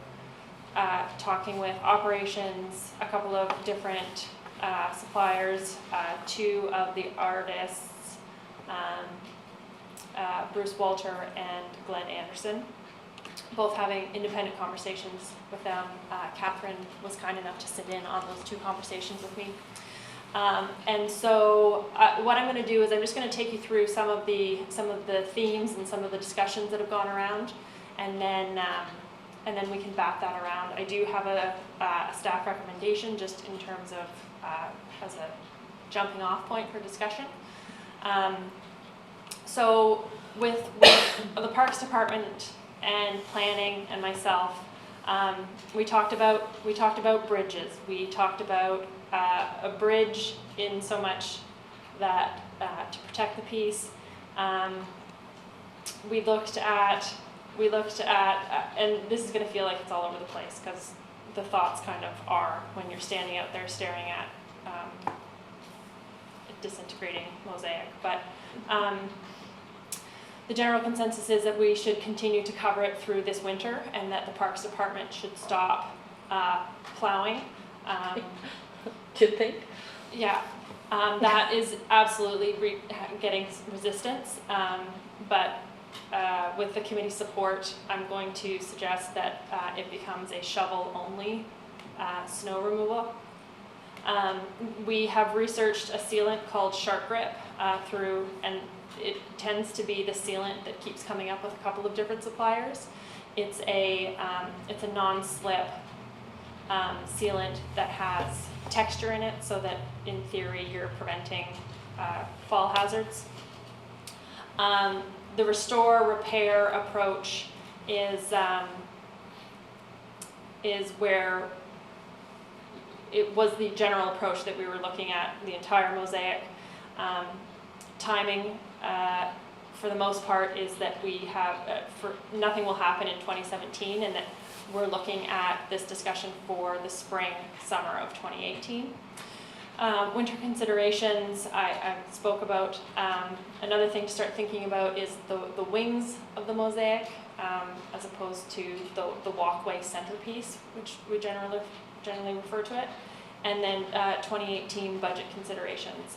talking with operations, a couple of different suppliers, two of the artists, Bruce Walter and Glenn Anderson, both having independent conversations with them. Catherine was kind enough to sit in on those two conversations with me. And so what I'm going to do is I'm just going to take you through some of the themes and some of the discussions that have gone around, and then we can bat that around. I do have a staff recommendation just in terms of as a jumping off point for discussion. So with the Parks Department and planning and myself, we talked about bridges. We talked about a bridge in so much that to protect the piece. We looked at, and this is going to feel like it's all over the place because the thoughts kind of are when you're standing out there staring at a disintegrating mosaic. But the general consensus is that we should continue to cover it through this winter, and that the Parks Department should stop plowing. Do you think? Yeah, that is absolutely getting resistance, but with the committee support, I'm going to suggest that it becomes a shovel-only snow removal. We have researched a sealant called Shark Grip and it tends to be the sealant that keeps coming up with a couple of different suppliers. It's a non-slip sealant that has texture in it, so that in theory you're preventing fall hazards. The restore repair approach is where it was the general approach that we were looking at the entire mosaic. Timing for the most part is that we have nothing will happen in 2017, and that we're looking at this discussion for the spring, summer of 2018. Winter considerations, I spoke about. Another thing to start thinking about is the wings of the mosaic, as opposed to the walkway centerpiece, which we generally refer to it. And then 2018 budget considerations.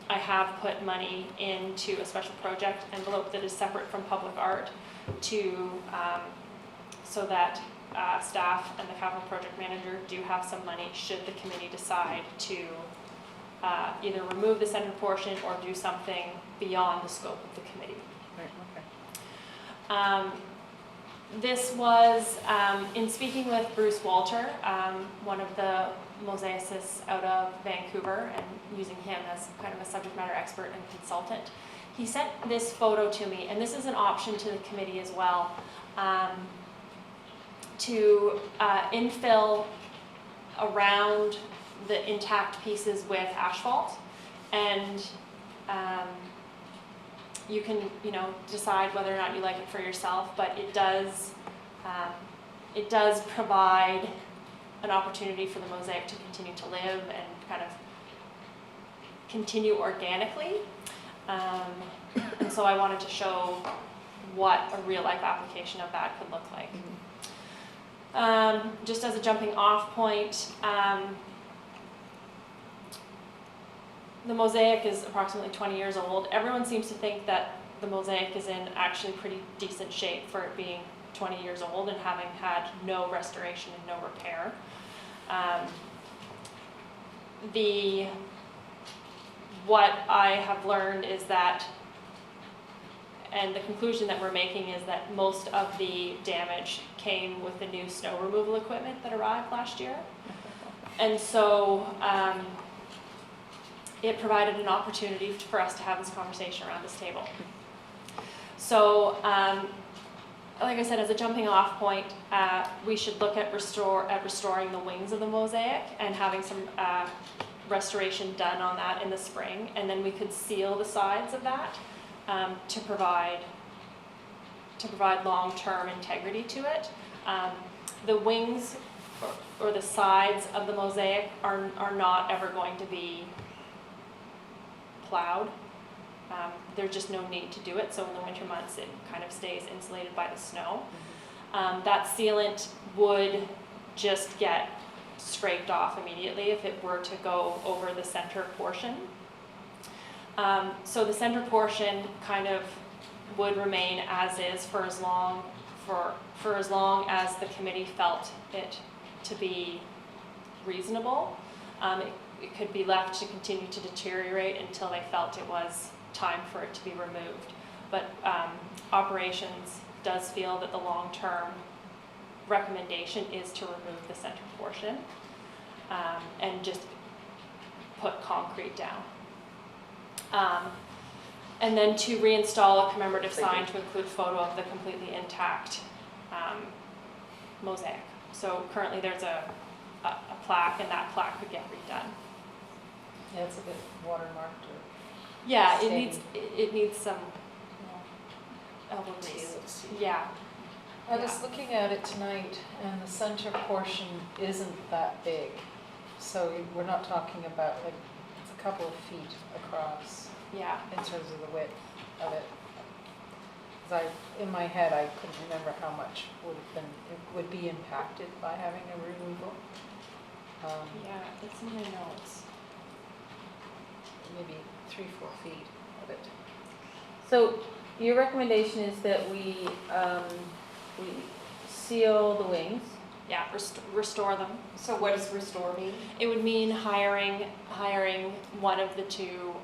I have put money into a special project envelope that is separate from public art so that staff and the capital project manager do have some money should the committee decide to either remove the center portion or do something beyond the scope of the committee. Right, okay. This was, in speaking with Bruce Walter, one of the mosaicists out of Vancouver, and using him as kind of a subject matter expert and consultant, he sent this photo to me, and this is an option to the committee as well, to infill around the intact pieces with asphalt, and you can, decide whether or not you like it for yourself, but it does provide an opportunity for the mosaic to continue to live and kind of continue organically. And so I wanted to show what a real life application of that could look like. Just as a jumping off point, the mosaic is approximately 20 years old. Everyone seems to think that the mosaic is in actually pretty decent shape for it being 20 years old and having had no restoration and no repair. What I have learned is that, and the conclusion that we're making is that most of the damage came with the new snow removal equipment that arrived last year. And so it provided an opportunity for us to have this conversation around this table. So, like I said, as a jumping off point, we should look at restoring the wings of the mosaic and having some restoration done on that in the spring, and then we could seal the sides of that to provide long-term integrity to it. The wings or the sides of the mosaic are not ever going to be plowed. There's just no need to do it, so in the winter months it kind of stays insulated by the snow. That sealant would just get scraped off immediately if it were to go over the center portion. So the center portion kind of would remain as is for as long as the committee felt it to be reasonable. It could be left to continue to deteriorate until they felt it was time for it to be removed. But operations does feel that the long-term recommendation is to remove the center portion and just put concrete down. And then to reinstall a commemorative sign to include photo of the completely intact mosaic. So currently there's a plaque, and that plaque could get redone. Yeah, it's a bit watermarked or. Yeah, Stained. it needs some elbow grease. Yeah. I was looking at it tonight, and the center portion isn't that big. So we're not talking about, like, it's a couple of feet across Yeah. in terms of the width of it. 'Cause in my head, I couldn't remember how much would be impacted by having a removal. Yeah, it's in my notes. Maybe 3-4 feet of it. So your recommendation is that we seal the wings. Yeah, restore them. So what does restore mean? It would mean hiring one of the two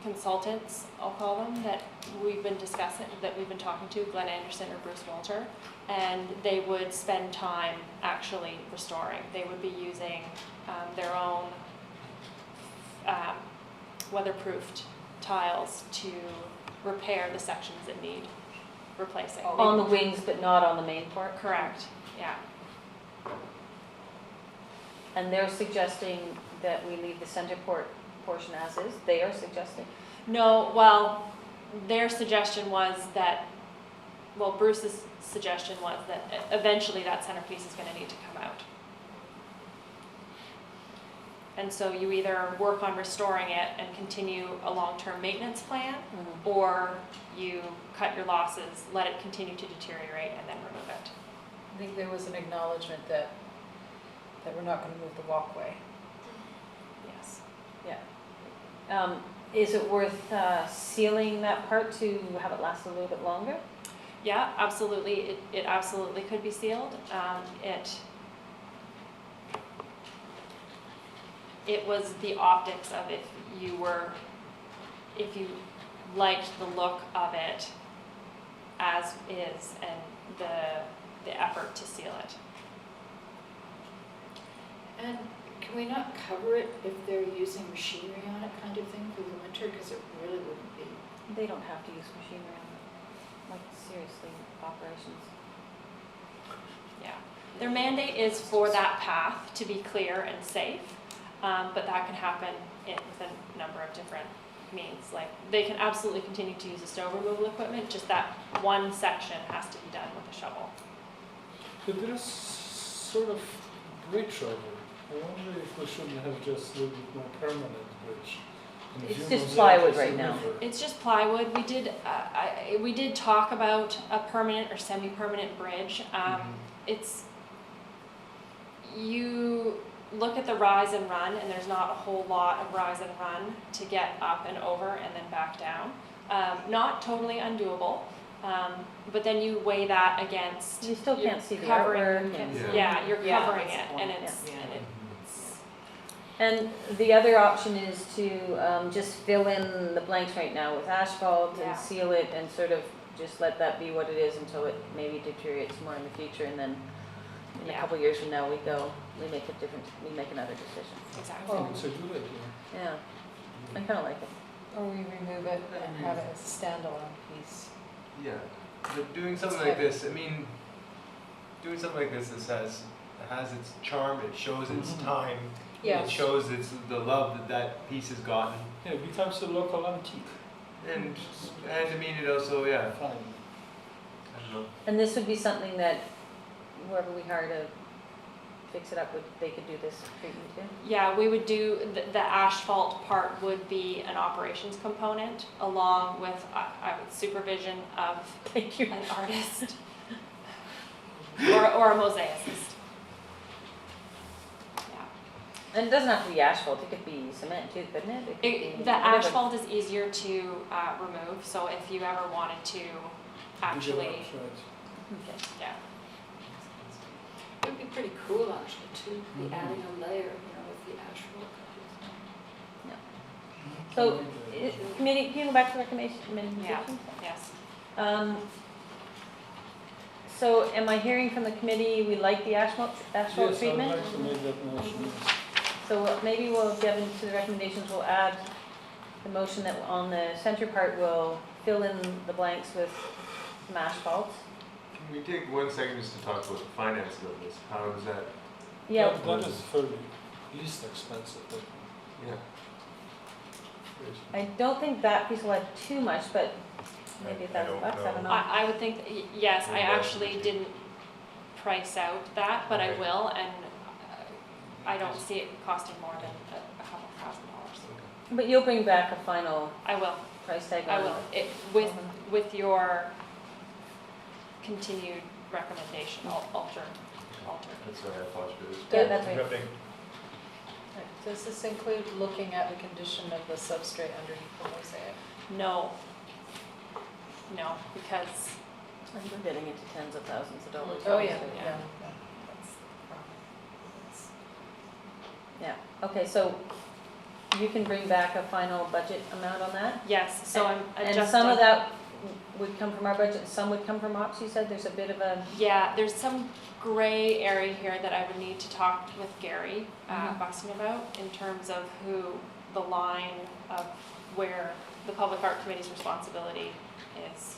consultants, I'll call them, that we've been discussing, that we've been talking to, Glenn Anderson or Bruce Walter, and they would spend time actually restoring. They would be using their own weatherproofed tiles to repair the sections that need replacing. On the wings, but not on the main part? Correct, yeah. And they're suggesting that we leave the center portion as is? They are suggesting? No, well, their suggestion was that, well, Bruce's suggestion was that eventually that centerpiece is going to need to come out. And so you either work on restoring it and continue a long-term maintenance plan, or you cut your losses, let it continue to deteriorate, and then remove it. I think there was an acknowledgement that we're not going to move the walkway. Yes. Yeah. Is it worth sealing that part to have it last a little bit longer? Yeah, absolutely. It absolutely could be sealed. It was the optics of if you liked the look of it as is and the effort to seal it. And can we not cover it if they're using machinery on it kind of thing for the winter? Because it really wouldn't be. They don't have to use machinery on it. Like, seriously, operations. Yeah. Their mandate is for that path to be clear and safe, but that can happen with a number of different means. Like, they can absolutely continue to use the snow removal equipment, just that one section has to be done with a shovel. But there's sort of bridge over it. I wonder if we shouldn't have just a little bit more permanent bridge. And It's view just mosaic plywood as a right now. river. It's just plywood. We did talk about a permanent or semi-permanent bridge. It's, you look at the rise and run, and there's not a whole lot of rise and run to get up and over and then back down. not totally undoable, but then you weigh that against. You still you're can't see the covering- artwork can't- and- Yeah, you're Yeah, covering that's it, the and point, it's, yeah. and it's, And the other option is to just fill in the blanks right now with asphalt Yeah. and seal it and sort of just let that be what it is until it maybe deteriorates more in the future, and then in a Yeah. couple years from now, we make another decision. I exactly. think it's a good idea. Yeah, I kind of like it. Or we remove it and have it as a standalone piece. Yeah, but doing something It's like heavy. this, I mean, doing something like this has its charm, it shows its Mhm. time, Yeah. it shows the love that that piece has gotten, Yeah, it becomes a local antique. and I mean, it also, yeah, Fine. I don't know. And this would be something that whoever we hire to fix it up, they could do this treatment too? Yeah, we would do, the asphalt part would be an operations component along with supervision of Thank you. an artist or a mosaicist. Yeah. And it doesn't have to be asphalt, it could be cement too, couldn't it? It could be The whatever. asphalt is easier to remove, so if you ever wanted to actually, That's right. Okay. yeah. It would be pretty cool actually to be Mhm. adding a layer, with the asphalt. So, committee, can you go back to recommendations? Yes. So am I hearing from the committee, we like the asphalt Yes, I would treatment? like to make that motion. yes. So maybe we'll get into the recommendations, we'll add the motion that on the center part, we'll fill in the blanks with some asphalt. Can we take 1 second just to talk about the finances of this? How is that? Yeah, That is fairly least expensive. I think. Yeah. I don't think that piece will add too much, but maybe I $1,000 don't bucks, I don't know. know. I would think, yes, I Yeah. actually didn't price out that, but I Okay. will, and I don't see it costing more than a couple $1,000. But you'll bring back a final I will, price tag I on will, it? with your continued recommendation, alter. That's what I thought it was. Yeah, that's right. Interrupting. Does this include looking at the condition of the substrate underneath the mosaic? No. No, because, And we're getting into tens of thousands of dollars. Oh, yeah, obviously. yeah. That's the problem. Yeah, okay, so you can bring back a final budget amount on that? yes, so I'm adjusting. And some of that would come from our budget, and some would come from ops, you said? There's a bit of a, Yeah, there's some gray area here that I would need to talk with Gary Mhm. Buston about in terms of who the line of where the Public Art Committee's responsibility is.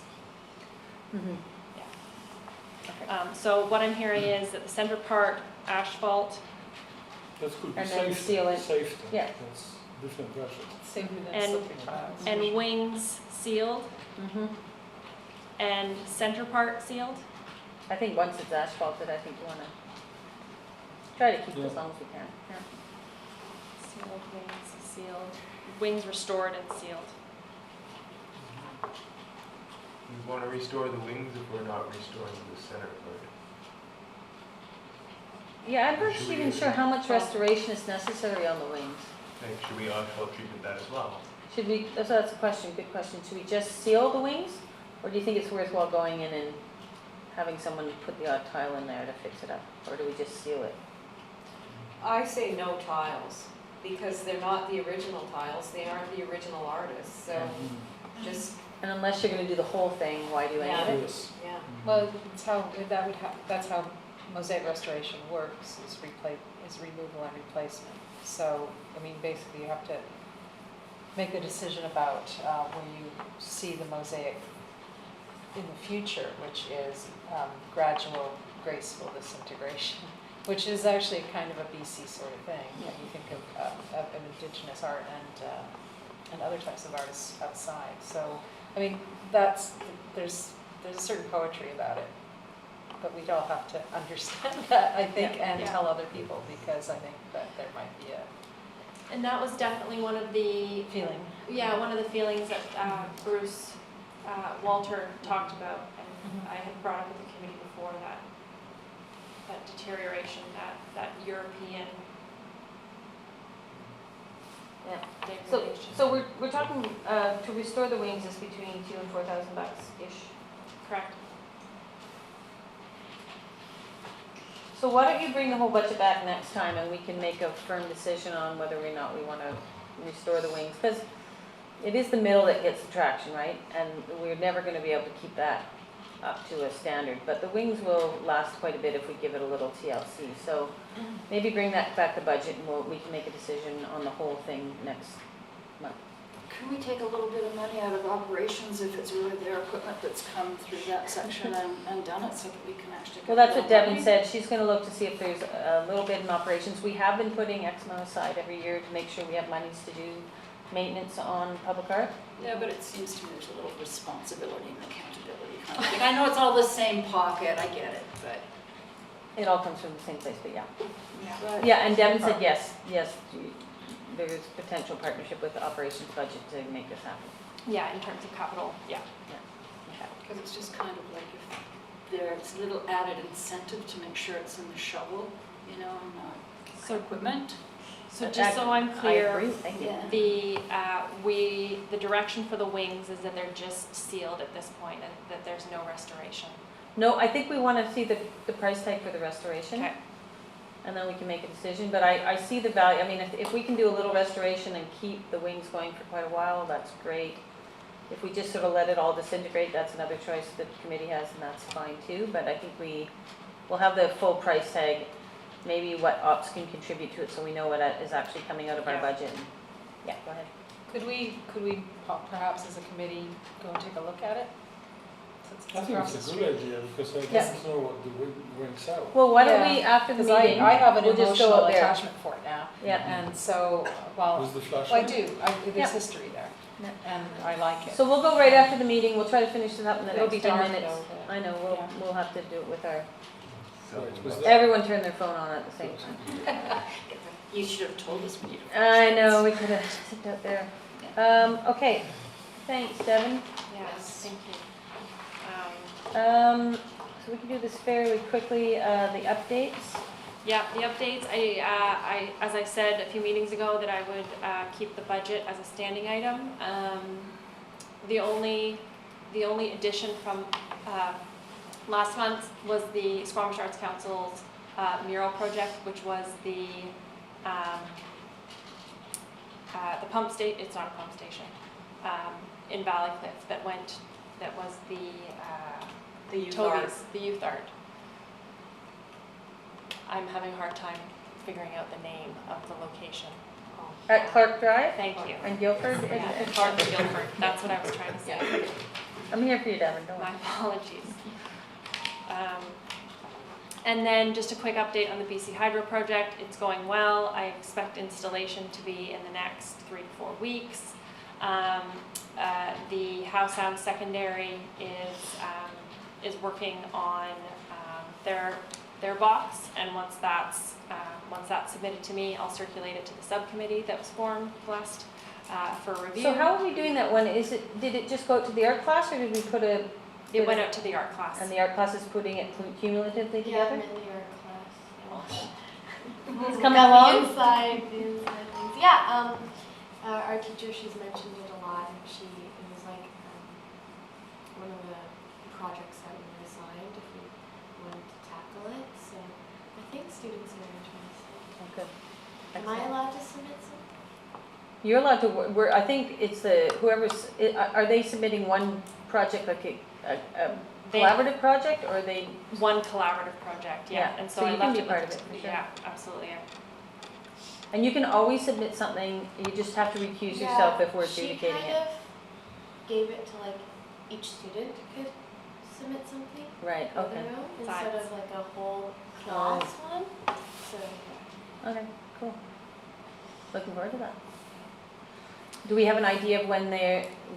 okay. So what I'm hearing is that the center part asphalt That could be And then safety. seal it. Safety. Yeah. That's different budget. Safer than And- slipping tiles. and wings sealed Mhm. and center part sealed. I think once it's asphalted, I think you wanna try to keep it as Yeah. long as we can, yeah. Sealed, wings sealed, wings restored and sealed. We want to restore the wings if we're not restoring the center part. Yeah, I'm not Should we- even sure how much restoration is necessary on the wings. Like, should we asphalt treatment that as well? Should we, that's a question, good question. Should we just seal the wings? Or do you think it's worthwhile going in and having someone put the odd tile in there to fix it up? Or do we just seal it? I say no tiles, because they're not the original tiles, they aren't the original artists, so just, And unless you're gonna do the whole thing, why do any of it? Yes. yeah. Well, that's how mosaic restoration works, is removal and replacement. So, I mean, basically you have to make a decision about where you see the mosaic in the future, which is gradual, graceful disintegration, which is actually kind of a BC sort of thing. When you think of indigenous art and other types of artists outside. So, I mean, there's a certain poetry about it. But we'd all have to understand that, I think, and Yeah. tell other people, because I think that there might be a And that was definitely one of the, feeling. yeah, one of the feelings that Bruce Walter talked about, and I had brought up with the committee before, that deterioration, that European Yeah. degradation. So we're talking, to restore the wings is between $2,000 and $4,000-ish. Correct. So why don't you bring the whole budget back next time and we can make a firm decision on whether or not we want to restore the wings? Because it is the middle that gets the traction, right? And we're never going to be able to keep that up to a standard. But the wings will last quite a bit if we give it a little TLC. So maybe bring that back to budget and we can make a decision on the whole thing next month. Can we take a little bit of money out of operations if it's really their equipment that's come through that section and done it so that we can actually? Well, that's what Devin said. She's going to look to see if there's a little bit in operations. We have been putting X amount aside every year to make sure we have monies to do maintenance on public art. Yeah, but it seems to me there's a little responsibility and accountability kind of thing. I know it's all the same pocket, I get it, but. It all comes from the same place, but yeah. But- Yeah, and Devin said yes, there's potential partnership with the operations budget to make this happen. Yeah, in terms of capital, yeah. Okay. Because it's just kind of like if there's a little added incentive to make sure it's in the shovel, you know, and not So- equipment. So just so I'm I clear, agree, thank you. Yeah. the direction for the wings is that they're just sealed at this point and that there's no restoration. No, I think we want to see the price tag for the restoration. Okay. And then we can make a decision, but I see the value. I mean, if we can do a little restoration and keep the wings going for quite a while, that's great. If we just sort of let it all disintegrate, that's another choice that the committee has, and that's fine too. But I think we'll have the full price tag, maybe what ops can contribute to it, so we know what is actually coming out of our Yeah. budget. Yeah, go ahead. Could we perhaps as a committee go and take a look at it? Since I think across it's the a street. good idea because I Yeah. don't know what the wings are. Well, why don't Yeah, we, after the Because meeting, I have an we'll just go emotional out there. attachment for it now. Yeah. And so, well, Was the flash? I do, there's Yeah. history there, Yeah. and I like it. So we'll go right after the meeting. We'll try to finish it up in the It'll be next 10 dark minutes. though, but- I know, Yeah. we'll have to do it with our, Right, was that- everyone turn their phone on at the same time. You should have told us when you. I know, we could have sit out there. Okay, thanks, Devin. Yes, thank you. So we can do this fairly quickly, the updates. Yeah, the updates, as I said a few meetings ago, that I would keep the budget as a standing item. The only addition from last month was the Squamish Arts Council's mural project, which was the pump station, it's not a pump station, in Valley Cliff that was the youth art. Toby's, the youth art. I'm having a hard time figuring out the name of the location. At Clark Drive Thank you. and Guilford. Yeah, it's Clark and Guilford, that's what I was trying to say. I'm here for you, Devin, don't My worry. apologies. And then just a quick update on the BC Hydro project. It's going well. I expect installation to be in the next 3 to 4 weeks. The Howe Sound Secondary is working on their box, and once that's submitted to me, I'll circulate it to the subcommittee that was formed last for review. So how are we doing that one? Did it just go out to the art class or did we put It went out to the art class. and the art class is putting it cumulatively Yeah, together? I'm in the art class. It's coming along? The inside things. Yeah, our teacher, she's mentioned it a lot, and it was like one of the projects that we were assigned if we wanted to tackle it, so I think students are interested. Okay. Am I allowed to submit some? You're allowed to, I think it's are they submitting one project, like a collaborative project, or are they? One collaborative project, yeah. Yeah, And so so I you can left be it part with, of it, for sure. yeah, absolutely. And you can always submit something, you just have to recuse yourself if we're She adjudicating kind it. of gave it to like each student could submit something Right, on okay, their own instead Sides. of like a whole class one. So okay, cool. Looking forward to that. Do we have an idea of when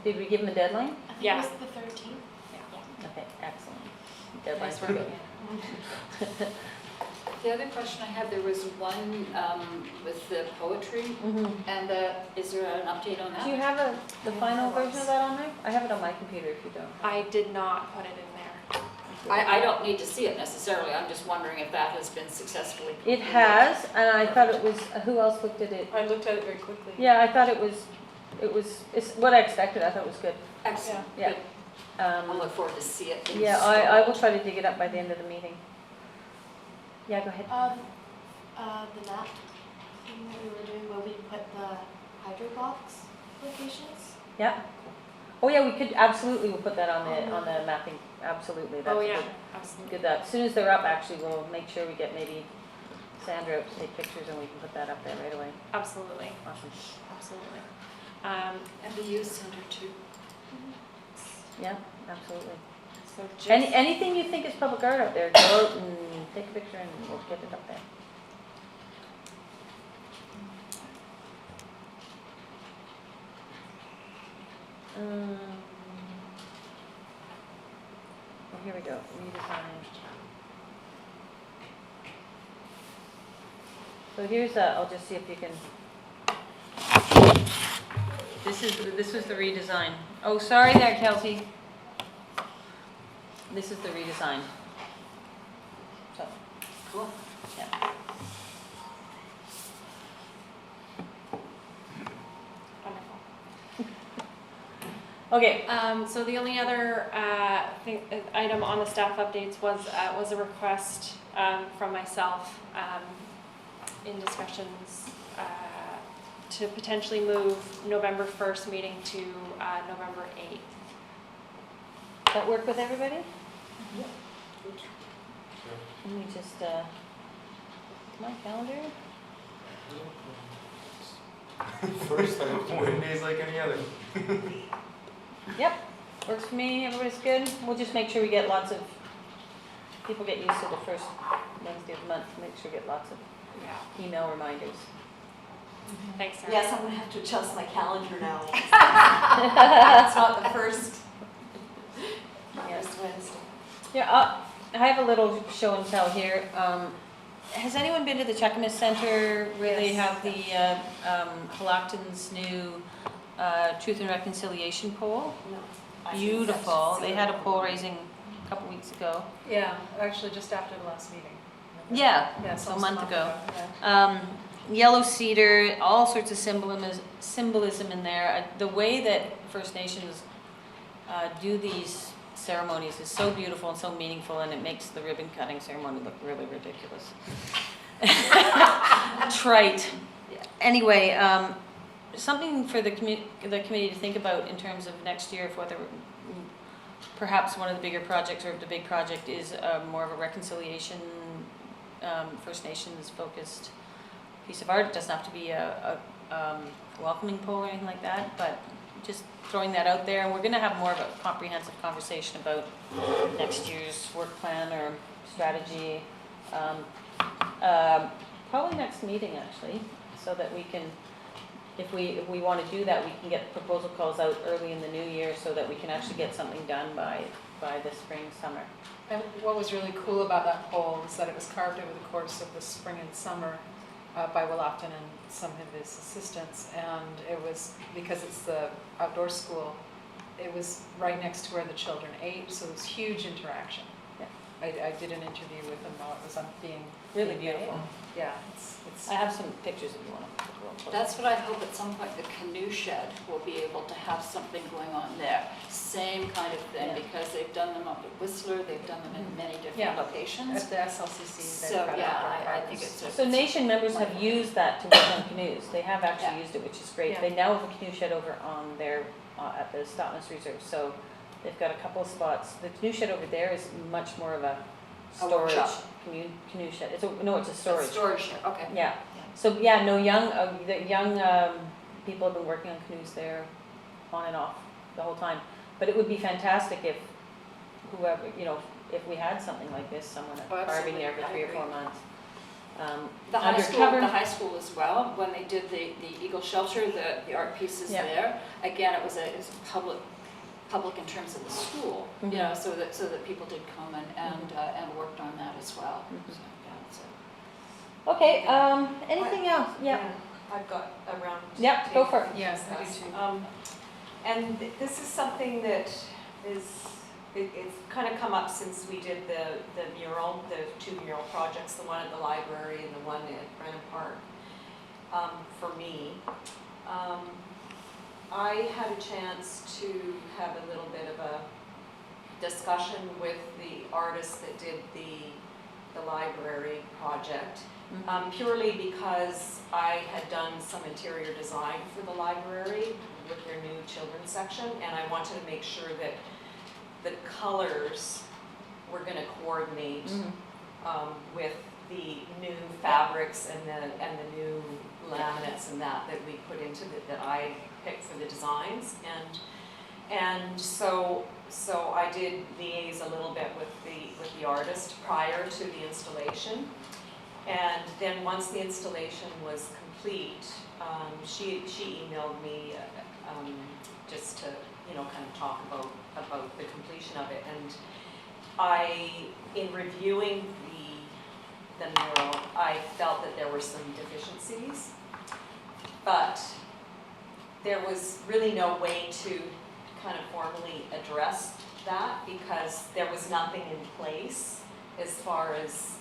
did we give them a deadline? I think Yeah. it was the 13th. Okay, excellent. Deadline's Nice work. good. The other question I had, there was one with the poetry, Mhm. and is there an update on that? Do you have the final version of that on there? I have it on my computer if you don't. I did not put it in there. I don't need to see it necessarily, I'm just wondering if that has been successfully. It has, and I thought it was, who else looked at it? I looked at it very quickly. Yeah, I thought it's what I expected, I thought it was good. Excellent, Yeah. good. I Um, look forward to see it installed. yeah, I will try to dig it up by the end of the meeting. Yeah, go ahead. The map thing that we were doing where we put the hydro box locations. Yeah. Oh yeah, we could, absolutely, we'll put that on the mapping, absolutely, that's Oh, good. yeah, absolutely. Good, that, as soon as they're up, actually, we'll make sure we get maybe Sandra out to take pictures and we can put that up there right away. Absolutely, Awesome. absolutely. And the youth center too. Yeah, absolutely. So just. Anything you think is public art out there, go out and take a picture and we'll get it up there. Oh, here we go, redesign. So here's I'll just see if you can. This was the redesign. Oh, sorry there, Kelsey. This is the redesign. So, Cool. yeah. Wonderful. Okay, So the only other item on the staff updates was a request from myself in discussions to potentially move November 1st meeting to November 8th. does that work with everybody? Let me just, my calendar. First, one day's like any other. Yep, works for me, everybody's good. We'll just make sure we get lots of, people get used to the first Wednesday of the month, make sure we get lots of email reminders. Thanks, Sarah. Yes, I'm gonna have to adjust my calendar now. It's not the first Yes. Wednesday. Yeah, I have a little show and tell here. Has anyone been to the Cheakamus Center where they have the Halacton's new Truth and Reconciliation poll? No. Beautiful. They had a poll raising a couple weeks ago. Yeah, actually just after the last meeting. Yeah, Yeah, so a almost month ago. yeah. Yellow cedar, all sorts of symbolism in there. The way that First Nations do these ceremonies is so beautiful and so meaningful, and it makes the ribbon cutting ceremony look really ridiculous. Trite. Anyway, something for the committee to think about in terms of next year, if whether perhaps one of the bigger projects or the big project is more of a reconciliation, First Nations focused piece of art. It doesn't have to be a welcoming pole or anything like that, but just throwing that out there. And we're going to have more of a comprehensive conversation about next year's work plan or strategy. Probably next meeting, actually, so that we can, if we want to do that, we can get proposal calls out early in the new year so that we can actually get something done by the spring, summer. And what was really cool about that poll is that it was carved over the course of the spring and summer by Will Upton and some of his assistants, and it was, because it's the outdoor school, it was right next to where the children ate, so it was huge interaction. Yeah. I did an interview with them while it was being Really made. beautiful. Yeah, it's I have some pictures if you want to. That's what I hope at some point the canoe shed will be able to have something going on there. Same kind of thing, Yeah. because they've done them up at Whistler, they've done them in many different Yeah. locations. at the SLCC. they've So, got yeah, outdoor I think gardens. it's a. So Nation members have used that to work on canoes. They have actually Yeah. used it, which is great. Yeah. They now have a canoe shed over on their, at the Stoutness Reserve, so they've got a couple of spots. The canoe shed over there is much more of a storage workshop. canoe shed. It's a storage. Storage shed, okay. Yeah, so yeah, no, the young people have been working on canoes there on and off the whole time. But it would be fantastic if whoever, if we had something like this, someone Oh, carving there absolutely. for I 3 or agree. 4 months. The Undercover. high school as well, when they did the Eagle Shelter, the art pieces Yeah. there, again, it was a public in terms of the school, you know, Mhm. so that people did come and worked on that as well. Mhm. So, yeah, it's Okay, anything else? Yeah. I've got a round. Yep, go for it. Yes, I do too. And this is something that is it's kind of come up since we did the mural, the 2 mural projects, the one at the library and the one at Brennan Park. For me, I had a chance to have a little bit of a discussion with the artist that did the library project, purely because I had done some interior design for the library with their new children's section, and I wanted to make sure that the colors were going to coordinate with the new fabrics and the new laminates and that we put into that I picked for the designs, and so I did liaise a little bit with the artist prior to the installation, and then once the installation was complete, she emailed me just to kind of talk about the completion of it, and in reviewing the mural, I felt that there were some deficiencies, but there was really no way to kind of formally address that because there was nothing in place as far as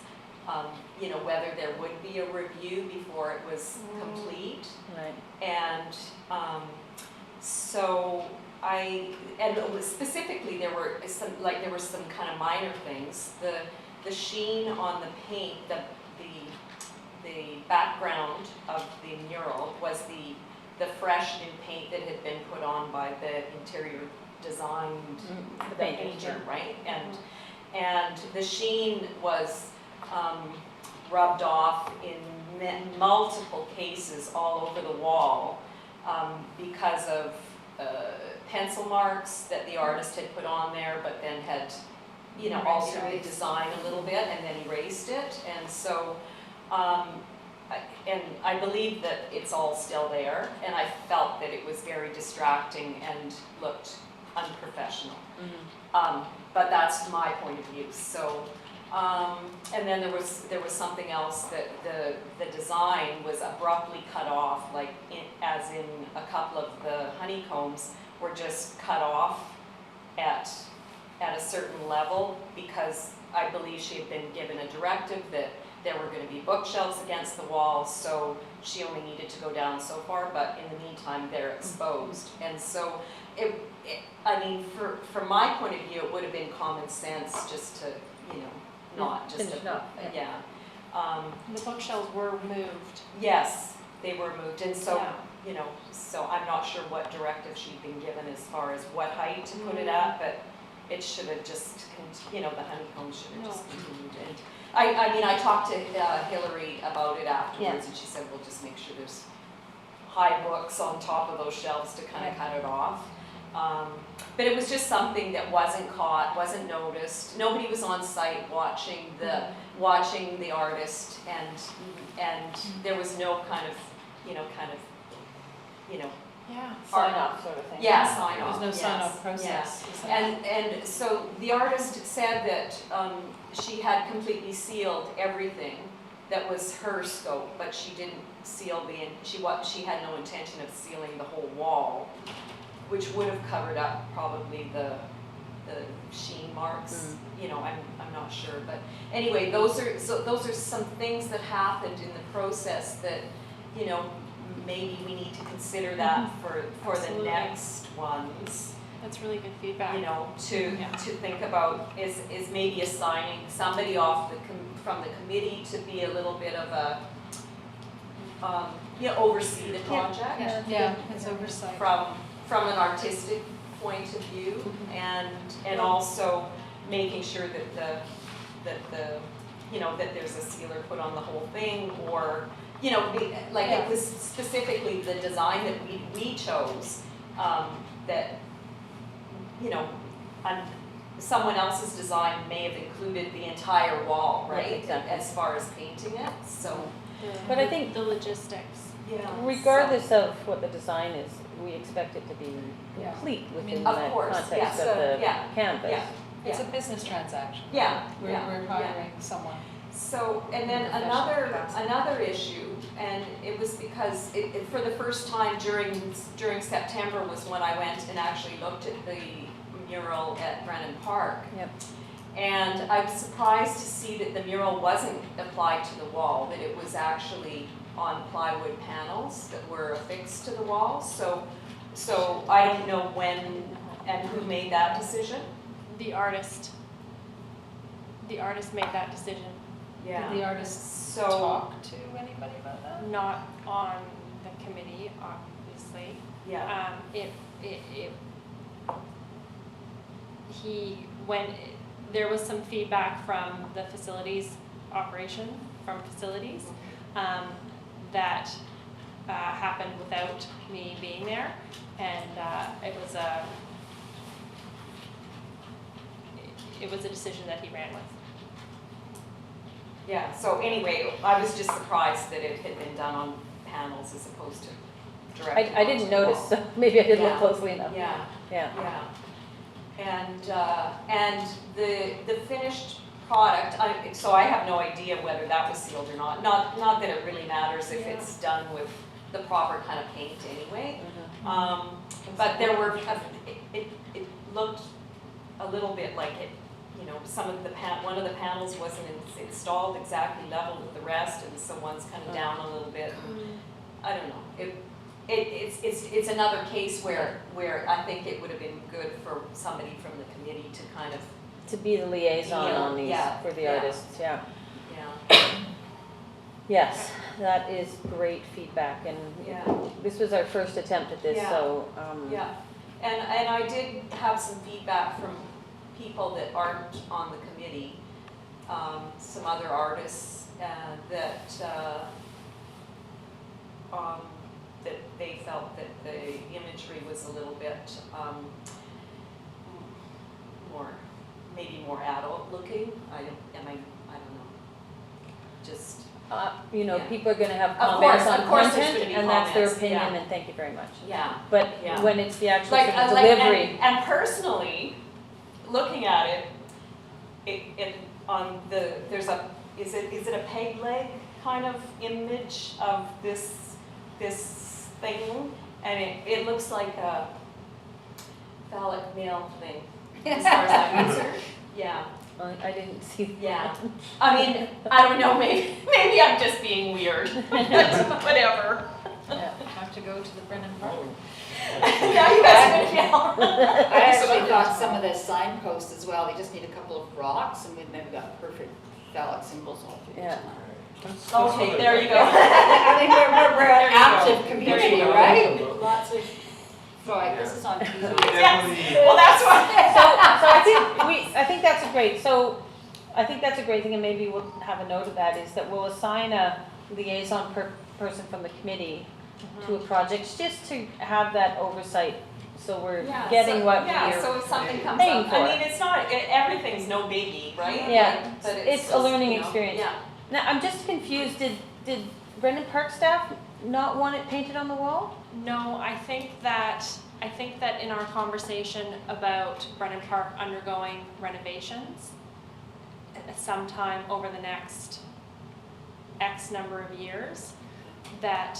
whether there would be a review before it was complete. Right. And specifically there were some kind of minor things. The sheen on the paint, the background of the mural was the fresh new paint that had been put on by the interior designed the painter, right? And the sheen was rubbed off in multiple cases all over the wall because of pencil marks that the artist had put on there, but then had altered the design a little bit and then erased it. And so, and I believe that it's all still there, and I felt that it was very distracting and looked unprofessional. But that's my point of view. So, and then there was something else that the design was abruptly cut off, as in a couple of the honeycombs were just cut off at a certain level, because I believe she had been given a directive that there were going to be bookshelves against the walls, so she only needed to go down so far, but in the meantime they're exposed. And so from my point of view, it would have been common sense just to, not just Finish it up, yeah. The bookshelves were moved. Yes, they were moved, and so, Yeah. So I'm not sure what directive she'd been given as far as what height to put it at, but it should have just, the honeycomb should have just continued. And I talked to Hillary about it afterwards, and she said, we'll just make sure there's high books on top of those shelves to kind of cut it off. But it was just something that wasn't caught, wasn't noticed. Nobody was on site watching the artist, and there was no kind of Sign off sort of thing. Yeah, sign There off. was no yes, sign-off process. And so the artist said that she had completely sealed everything that was her scope, but she didn't seal she had no intention of sealing the whole wall, which would have covered up probably the sheen marks. I'm not sure, but anyway, those are some things that happened in the process that maybe we need to consider that for Absolutely. the next ones. That's really good feedback. To think about is maybe assigning somebody off from the committee to be a little bit of a oversee the project. Yeah, it's oversight. From an artistic point of view, and also making sure that that there's a sealer put on the whole thing, or it was specifically the design that we chose, that someone else's design may have included the entire wall, right? Yeah, exactly. As far as painting it, so But I think the logistics. regardless of what the design is, we expect it to be Yeah. complete within Of the course, context yeah. of the Yeah. canvas. Yeah. It's a business transaction. Yeah, We're yeah, hiring someone. So, and then another issue, and it was because for the first time during September was when I went and actually looked at the mural at Brennan Park. Yep. And I was surprised to see that the mural wasn't applied to the wall, that it was actually on plywood panels that were affixed to the wall. So I don't know when and who made that decision. The artist made that decision, Did the artist So, talk to anybody about that? not on the committee, obviously. yeah, There was some feedback from the facilities operation, from facilities, that happened without me being there, and it was a decision that he ran with. yeah. So anyway, I was just surprised that it had been done on panels as opposed to directly I didn't onto the notice, wall. so maybe I didn't look Yeah. closely enough. Yeah. Yeah. Yeah, and the finished product, so I have no idea whether that was sealed or not. Not that it really matters if it's done with the proper kind of paint anyway. But there were, it looked a little bit like it, you know, one of the panels wasn't installed exactly level with the rest, and so one's kind of down a little bit. I don't know. It's another case where I think it would have been good for somebody from the committee to kind of, To be the liaison Yeah, on these yeah, for the yeah. artists, yeah. yeah, Yes, that is great feedback, and Yeah. this was our first attempt at this, Yeah. so, yeah. And I did have some feedback from people that aren't on the committee, some other artists, that they felt that the imagery was a little bit, maybe more adult looking. I don't know. Just, you know, Yeah. people are gonna have Of comments course, on of course there's content, gonna be and that's their comments, opinion, yeah. and thank you very much. yeah. But Yeah. when it's the actual Like, sort of like, delivery, and personally, looking at it, is it a peg leg kind of image of this thing? And it looks like a phallic male thing, as far as I'm concerned. Yeah, I didn't see that. yeah. I mean, I don't know, maybe I'm just being weird. Whatever. Yeah. Have to go to the Brennan Park. Yeah, you guys would yell. I actually thought some of the signposts as well, they just need a couple of rocks and then we've got perfect phallic symbols all through Yeah. town. Okay, there you go. I think we're There an you go. active There community, you go. right? Lots of, sorry, this is on TV. Yes, well, that's why. So I think that's a great, so I think that's a great thing, and maybe we'll have a note of that, is that we'll assign a liaison person from the committee to a project, just to have that oversight, so we're Yeah, getting so- what Yeah, we're. so if something comes paying up, for I it. mean, it's not, everything's no biggie, right? Yeah, But it's a just, learning you know, experience. Yeah. Now, I'm just confused, did Brendan Park staff not want it painted on the wall? No, I think that in our conversation about Brennan Park undergoing renovations sometime over the next X number of years, that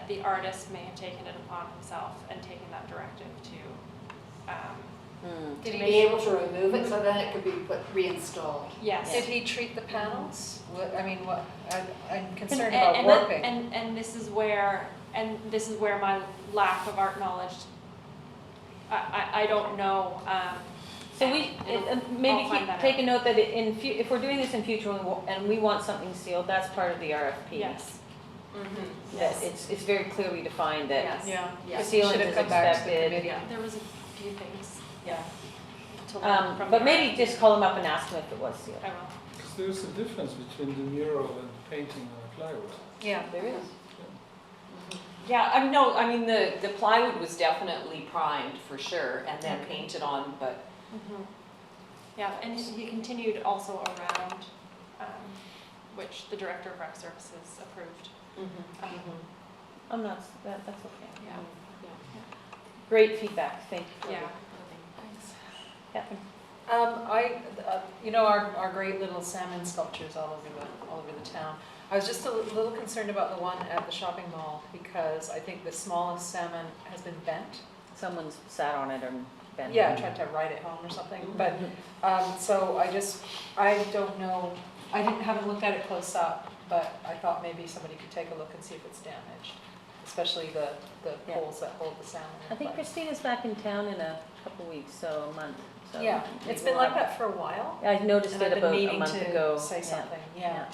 the artist may have taken it upon himself and taken that directive to, Did he be able to remove it so then it could be reinstalled? yes. Did he treat the panels? I'm concerned And- about and warping. And this is where my lack of art knowledge, I don't know, So we, maybe I'll find that take out. a note that if we're doing this in future and we want something sealed, that's part of the RFP. yes. Mm-hmm. That it's very clearly defined that Yes. Yeah. Yes. sealant Should have is come back to the expected. committee. Yeah. There was a few things Yeah. to learn from But the maybe RFP. just call them up and ask them if it was sealed. I will. Because there's a difference between the mural and painting on a plywood. Yeah. There is. Yeah, I mean, the plywood was definitely primed for sure, and then painted on, but, Yeah, and he continued also around, which the Director of Rec Services approved. That's okay. Yeah, Great feedback, thank you. yeah. Catherine? Our great little salmon sculptures all over the town. I was just a little concerned about the one at the shopping mall because I think the smallest salmon has been bent. Someone's sat on it and Ben. Yeah, I tried to write it home or something, but, so I don't know, haven't looked at it close up, but I thought maybe somebody could take a look and see if it's damaged, especially the Yeah. poles that hold the salmon I in think place. Christina's back in town in a couple weeks, so a month, so. Yeah, maybe it's been we'll like have- that for a while, I noticed and I've it been about a meaning month ago. to say Yeah. something, yeah.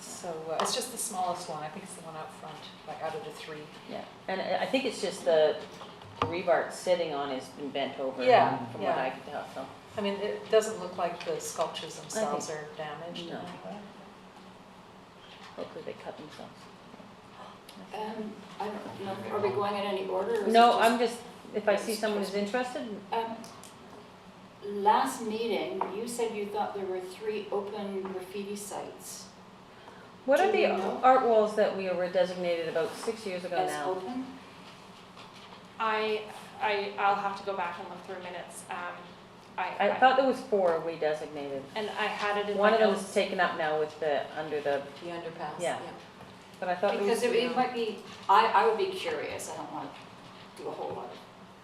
So, it's just the smallest one, I think it's the one out front, like out of the three. Yeah, and I think it's just the rebar it's sitting on has been bent over. Yeah, From what yeah. I could tell, so. I mean, it doesn't look like the sculptures themselves are damaged in No. any way. Hopefully they cut themselves. I don't know, are we going in any order? or is it No, I'm just, if I see Just someone who's interested, Last meeting, you said you thought there were 3 open graffiti sites. what Do are the we know? art walls that we were designated about 6 years ago As now? open? I'll have to go back and look through minutes. I thought there was 4 we designated. And I had it in One my of them is notes. taken up now with the, under the, The underpass, Yeah. but I thought there was. Because it might be, I would be curious, I don't want to do a whole lot of.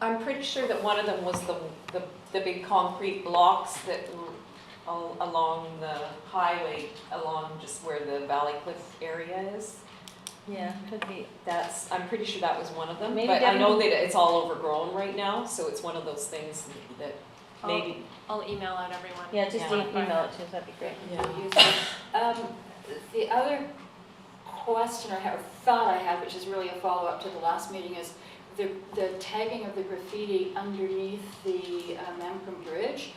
I'm pretty sure that one of them was the big concrete blocks that along the highway, along just where the Valley Cliff area is. Yeah, could be. I'm pretty sure that was one of them, Maybe but I know Debbie- that it's all overgrown right now, so it's one of those things that maybe. I'll email out everyone. Yeah, just Yeah. email it to us, that'd be great. The other question or thought I had, which is really a follow-up to the last meeting, is the tagging of the graffiti underneath the Mancrum Bridge.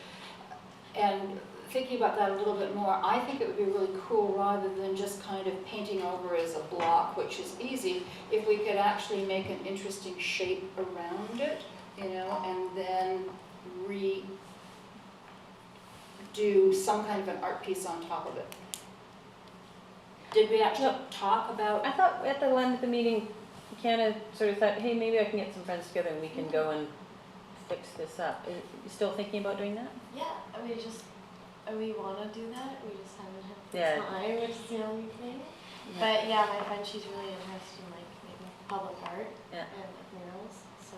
And thinking about that a little bit more, I think it would be really cool, rather than just kind of painting over as a block, which is easy, if we could actually make an interesting shape around it, you know, and then do some kind of an art piece on top of it. Did we actually talk about? I thought at the end of the meeting, Kiana sort of thought, hey, maybe I can get some friends together and we can go and fix this up. Are you still thinking about doing that? Yeah, we want to do that, we just haven't had Yeah. the time, which is the only thing. But yeah, my friend, she's really interested in like maybe public art Yeah. and like murals, so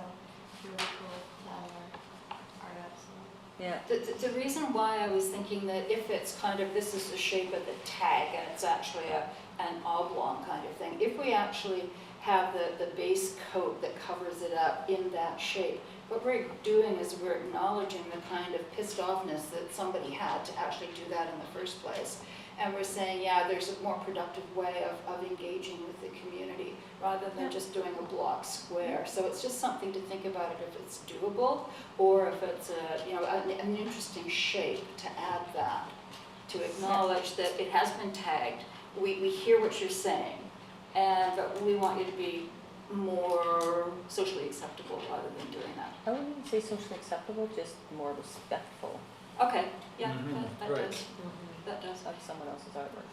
it's really cool to have our art up. So. Yeah. The reason why I was thinking that if it's kind of, this is the shape of the tag and it's actually an oblong kind of thing, if we actually have the base coat that covers it up in that shape, what we're doing is we're acknowledging the kind of pissed offness that somebody had to actually do that in the first place. And we're saying, yeah, there's a more productive way of engaging with the community rather than just doing a block square. So it's just something to think about if it's doable or if it's an interesting shape to add that, to acknowledge that it has been tagged. We hear what you're saying, but we want you to be more socially acceptable rather than doing that. I wouldn't say socially acceptable, just more respectful Okay, yeah, Mhm, that right. does, that does. of someone else's artwork.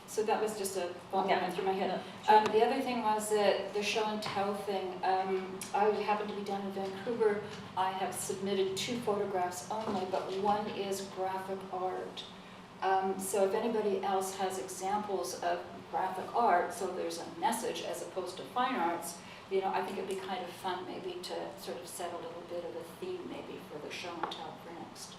So that was just a thought that Yeah. went through my head. No, The other thing was that the show and tell thing, I happened to be down in Vancouver. I have submitted 2 photographs only, but one is graphic art. So if anybody else has examples of graphic art, so there's a message as opposed to fine arts, you know, I think it'd be kind of fun maybe to sort of set a little bit of a theme maybe for the show and tell for next.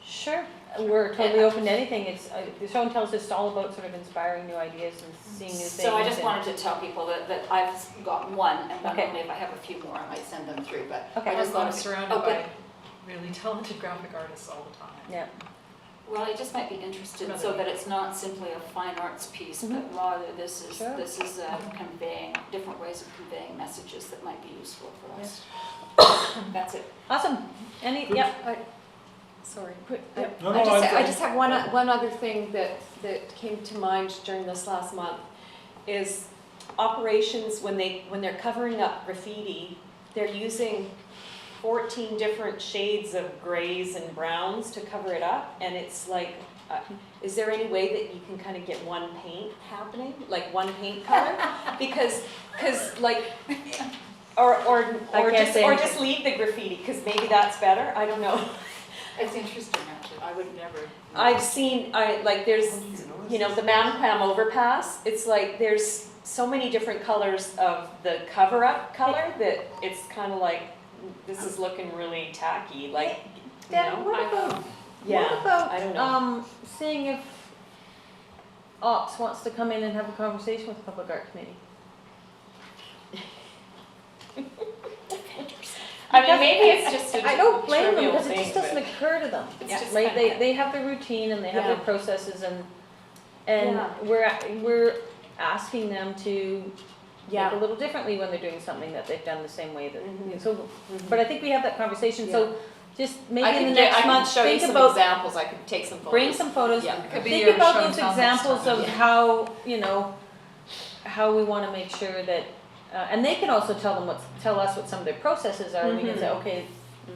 Sure, we're totally open to anything. It's, the show and tell is just all about sort of inspiring new ideas and seeing new things. So I just and- wanted to tell people that I've got one, and then Okay. only if I have a few more, I might send them through, but Okay. I just thought I'm of it. surrounded Oh, by really talented graphic artists all the time. Yeah, Well, I just might be interested, so that it's not simply a fine arts piece, but rather this is Sure. conveying, different ways of conveying messages that might be useful for us. That's it. awesome. Yep. Sorry. Yep. No, no, I just have one other thing that came to mind during this last month is operations when they're covering up graffiti, they're using 14 different shades of grays and browns to cover it up, and it's like, is there any way that you can kind of get one paint happening, like one paint color? Because like, or just leave the graffiti, because maybe that's better. I don't know. It's interesting, actually. I would never. I've seen, there's, the Mancram overpass, it's like there's so many different colors of the cover-up color that it's kind of like, this is looking really tacky, like, you Dan, know? what about, Yeah, what about, I don't know. seeing if Ops wants to come in and have a conversation with the Public Art Committee? I mean, maybe it's just a I don't blame them, trivial because it thing, just doesn't but occur to them. it's just Right, kinda- they have their routine and they have their Yeah. processes and Yeah. we're asking them to make Yeah. a little differently when they're doing something that they've done the same way that, Mhm. so, but I think we have that conversation, so just I maybe in can the get, I next can month, show you think some about, examples, I could take some photos. bring some photos. Yeah. Could be Think your about show those and tell next examples time. of how, you know, how we wanna make sure that, and they can also tell us what some of their processes are, and we can say, Mhm. okay, Mhm.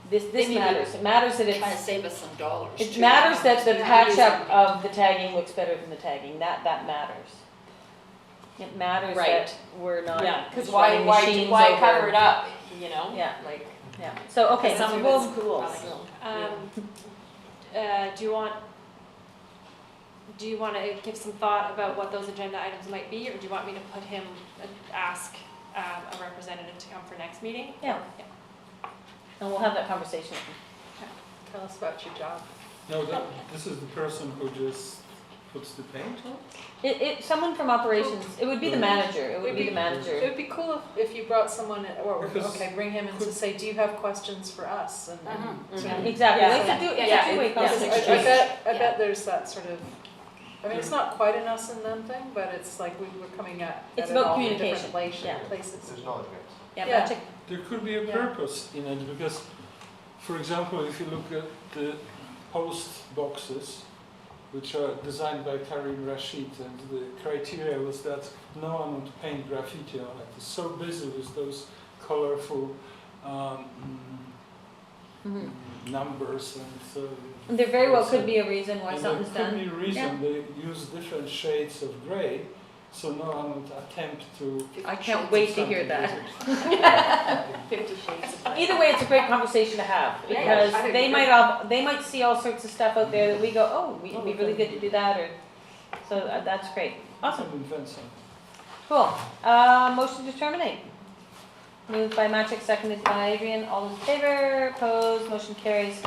this Maybe matters, it matters that Kind of it's, save us some dollars. it too. matters that the Yeah. patch up of the tagging looks better than the tagging, that matters. It matters Right. that we're not Yeah, because running machines over. cover it up, you know? Yeah. Like, Yeah, so, okay, some so of we'll, it's cool, so. Do you want to give some thought about what those agenda items might be, or do you want me to put him, ask a representative to come for next meeting? Yeah. and we'll have that conversation with them. Tell us about your job. No, this is the person who just puts the paint on? Someone from operations, it would be the manager, it would be the It manager. would be cool if you brought someone, or, Because- okay, bring him in to say, do you have questions for us? And Mhm. Exactly, Yeah. it's a Yeah. two-way Yeah. conversation. I bet there's that sort of, I mean, it's not quite an us and them thing, but it's like we're coming at It's it about all from communication, different yeah. places. There's knowledge mix. Yeah, Yeah. magic. There could be a Yeah. purpose in it, because, for example, if you look at the post boxes, which are designed by Karim Rashid, and the criteria was that no one would paint graffiti on it. It's so busy with those colorful Mhm. numbers and so. And there very well could be a reason why and something's there could done. be a reason they use different shades of grey, so no one would attempt to. I can't wait to hear that. 50 Shades of Grey. Either way, it's a great conversation to have, Yeah, because I think they we're they might see all sorts of stuff out there that we go, oh, it'd be really good to do that, or, so that's great. Awesome, Invent something. cool. Motion to terminate. Moved by Matrix, seconded by Adrian, all in favor, opposed, motion carries.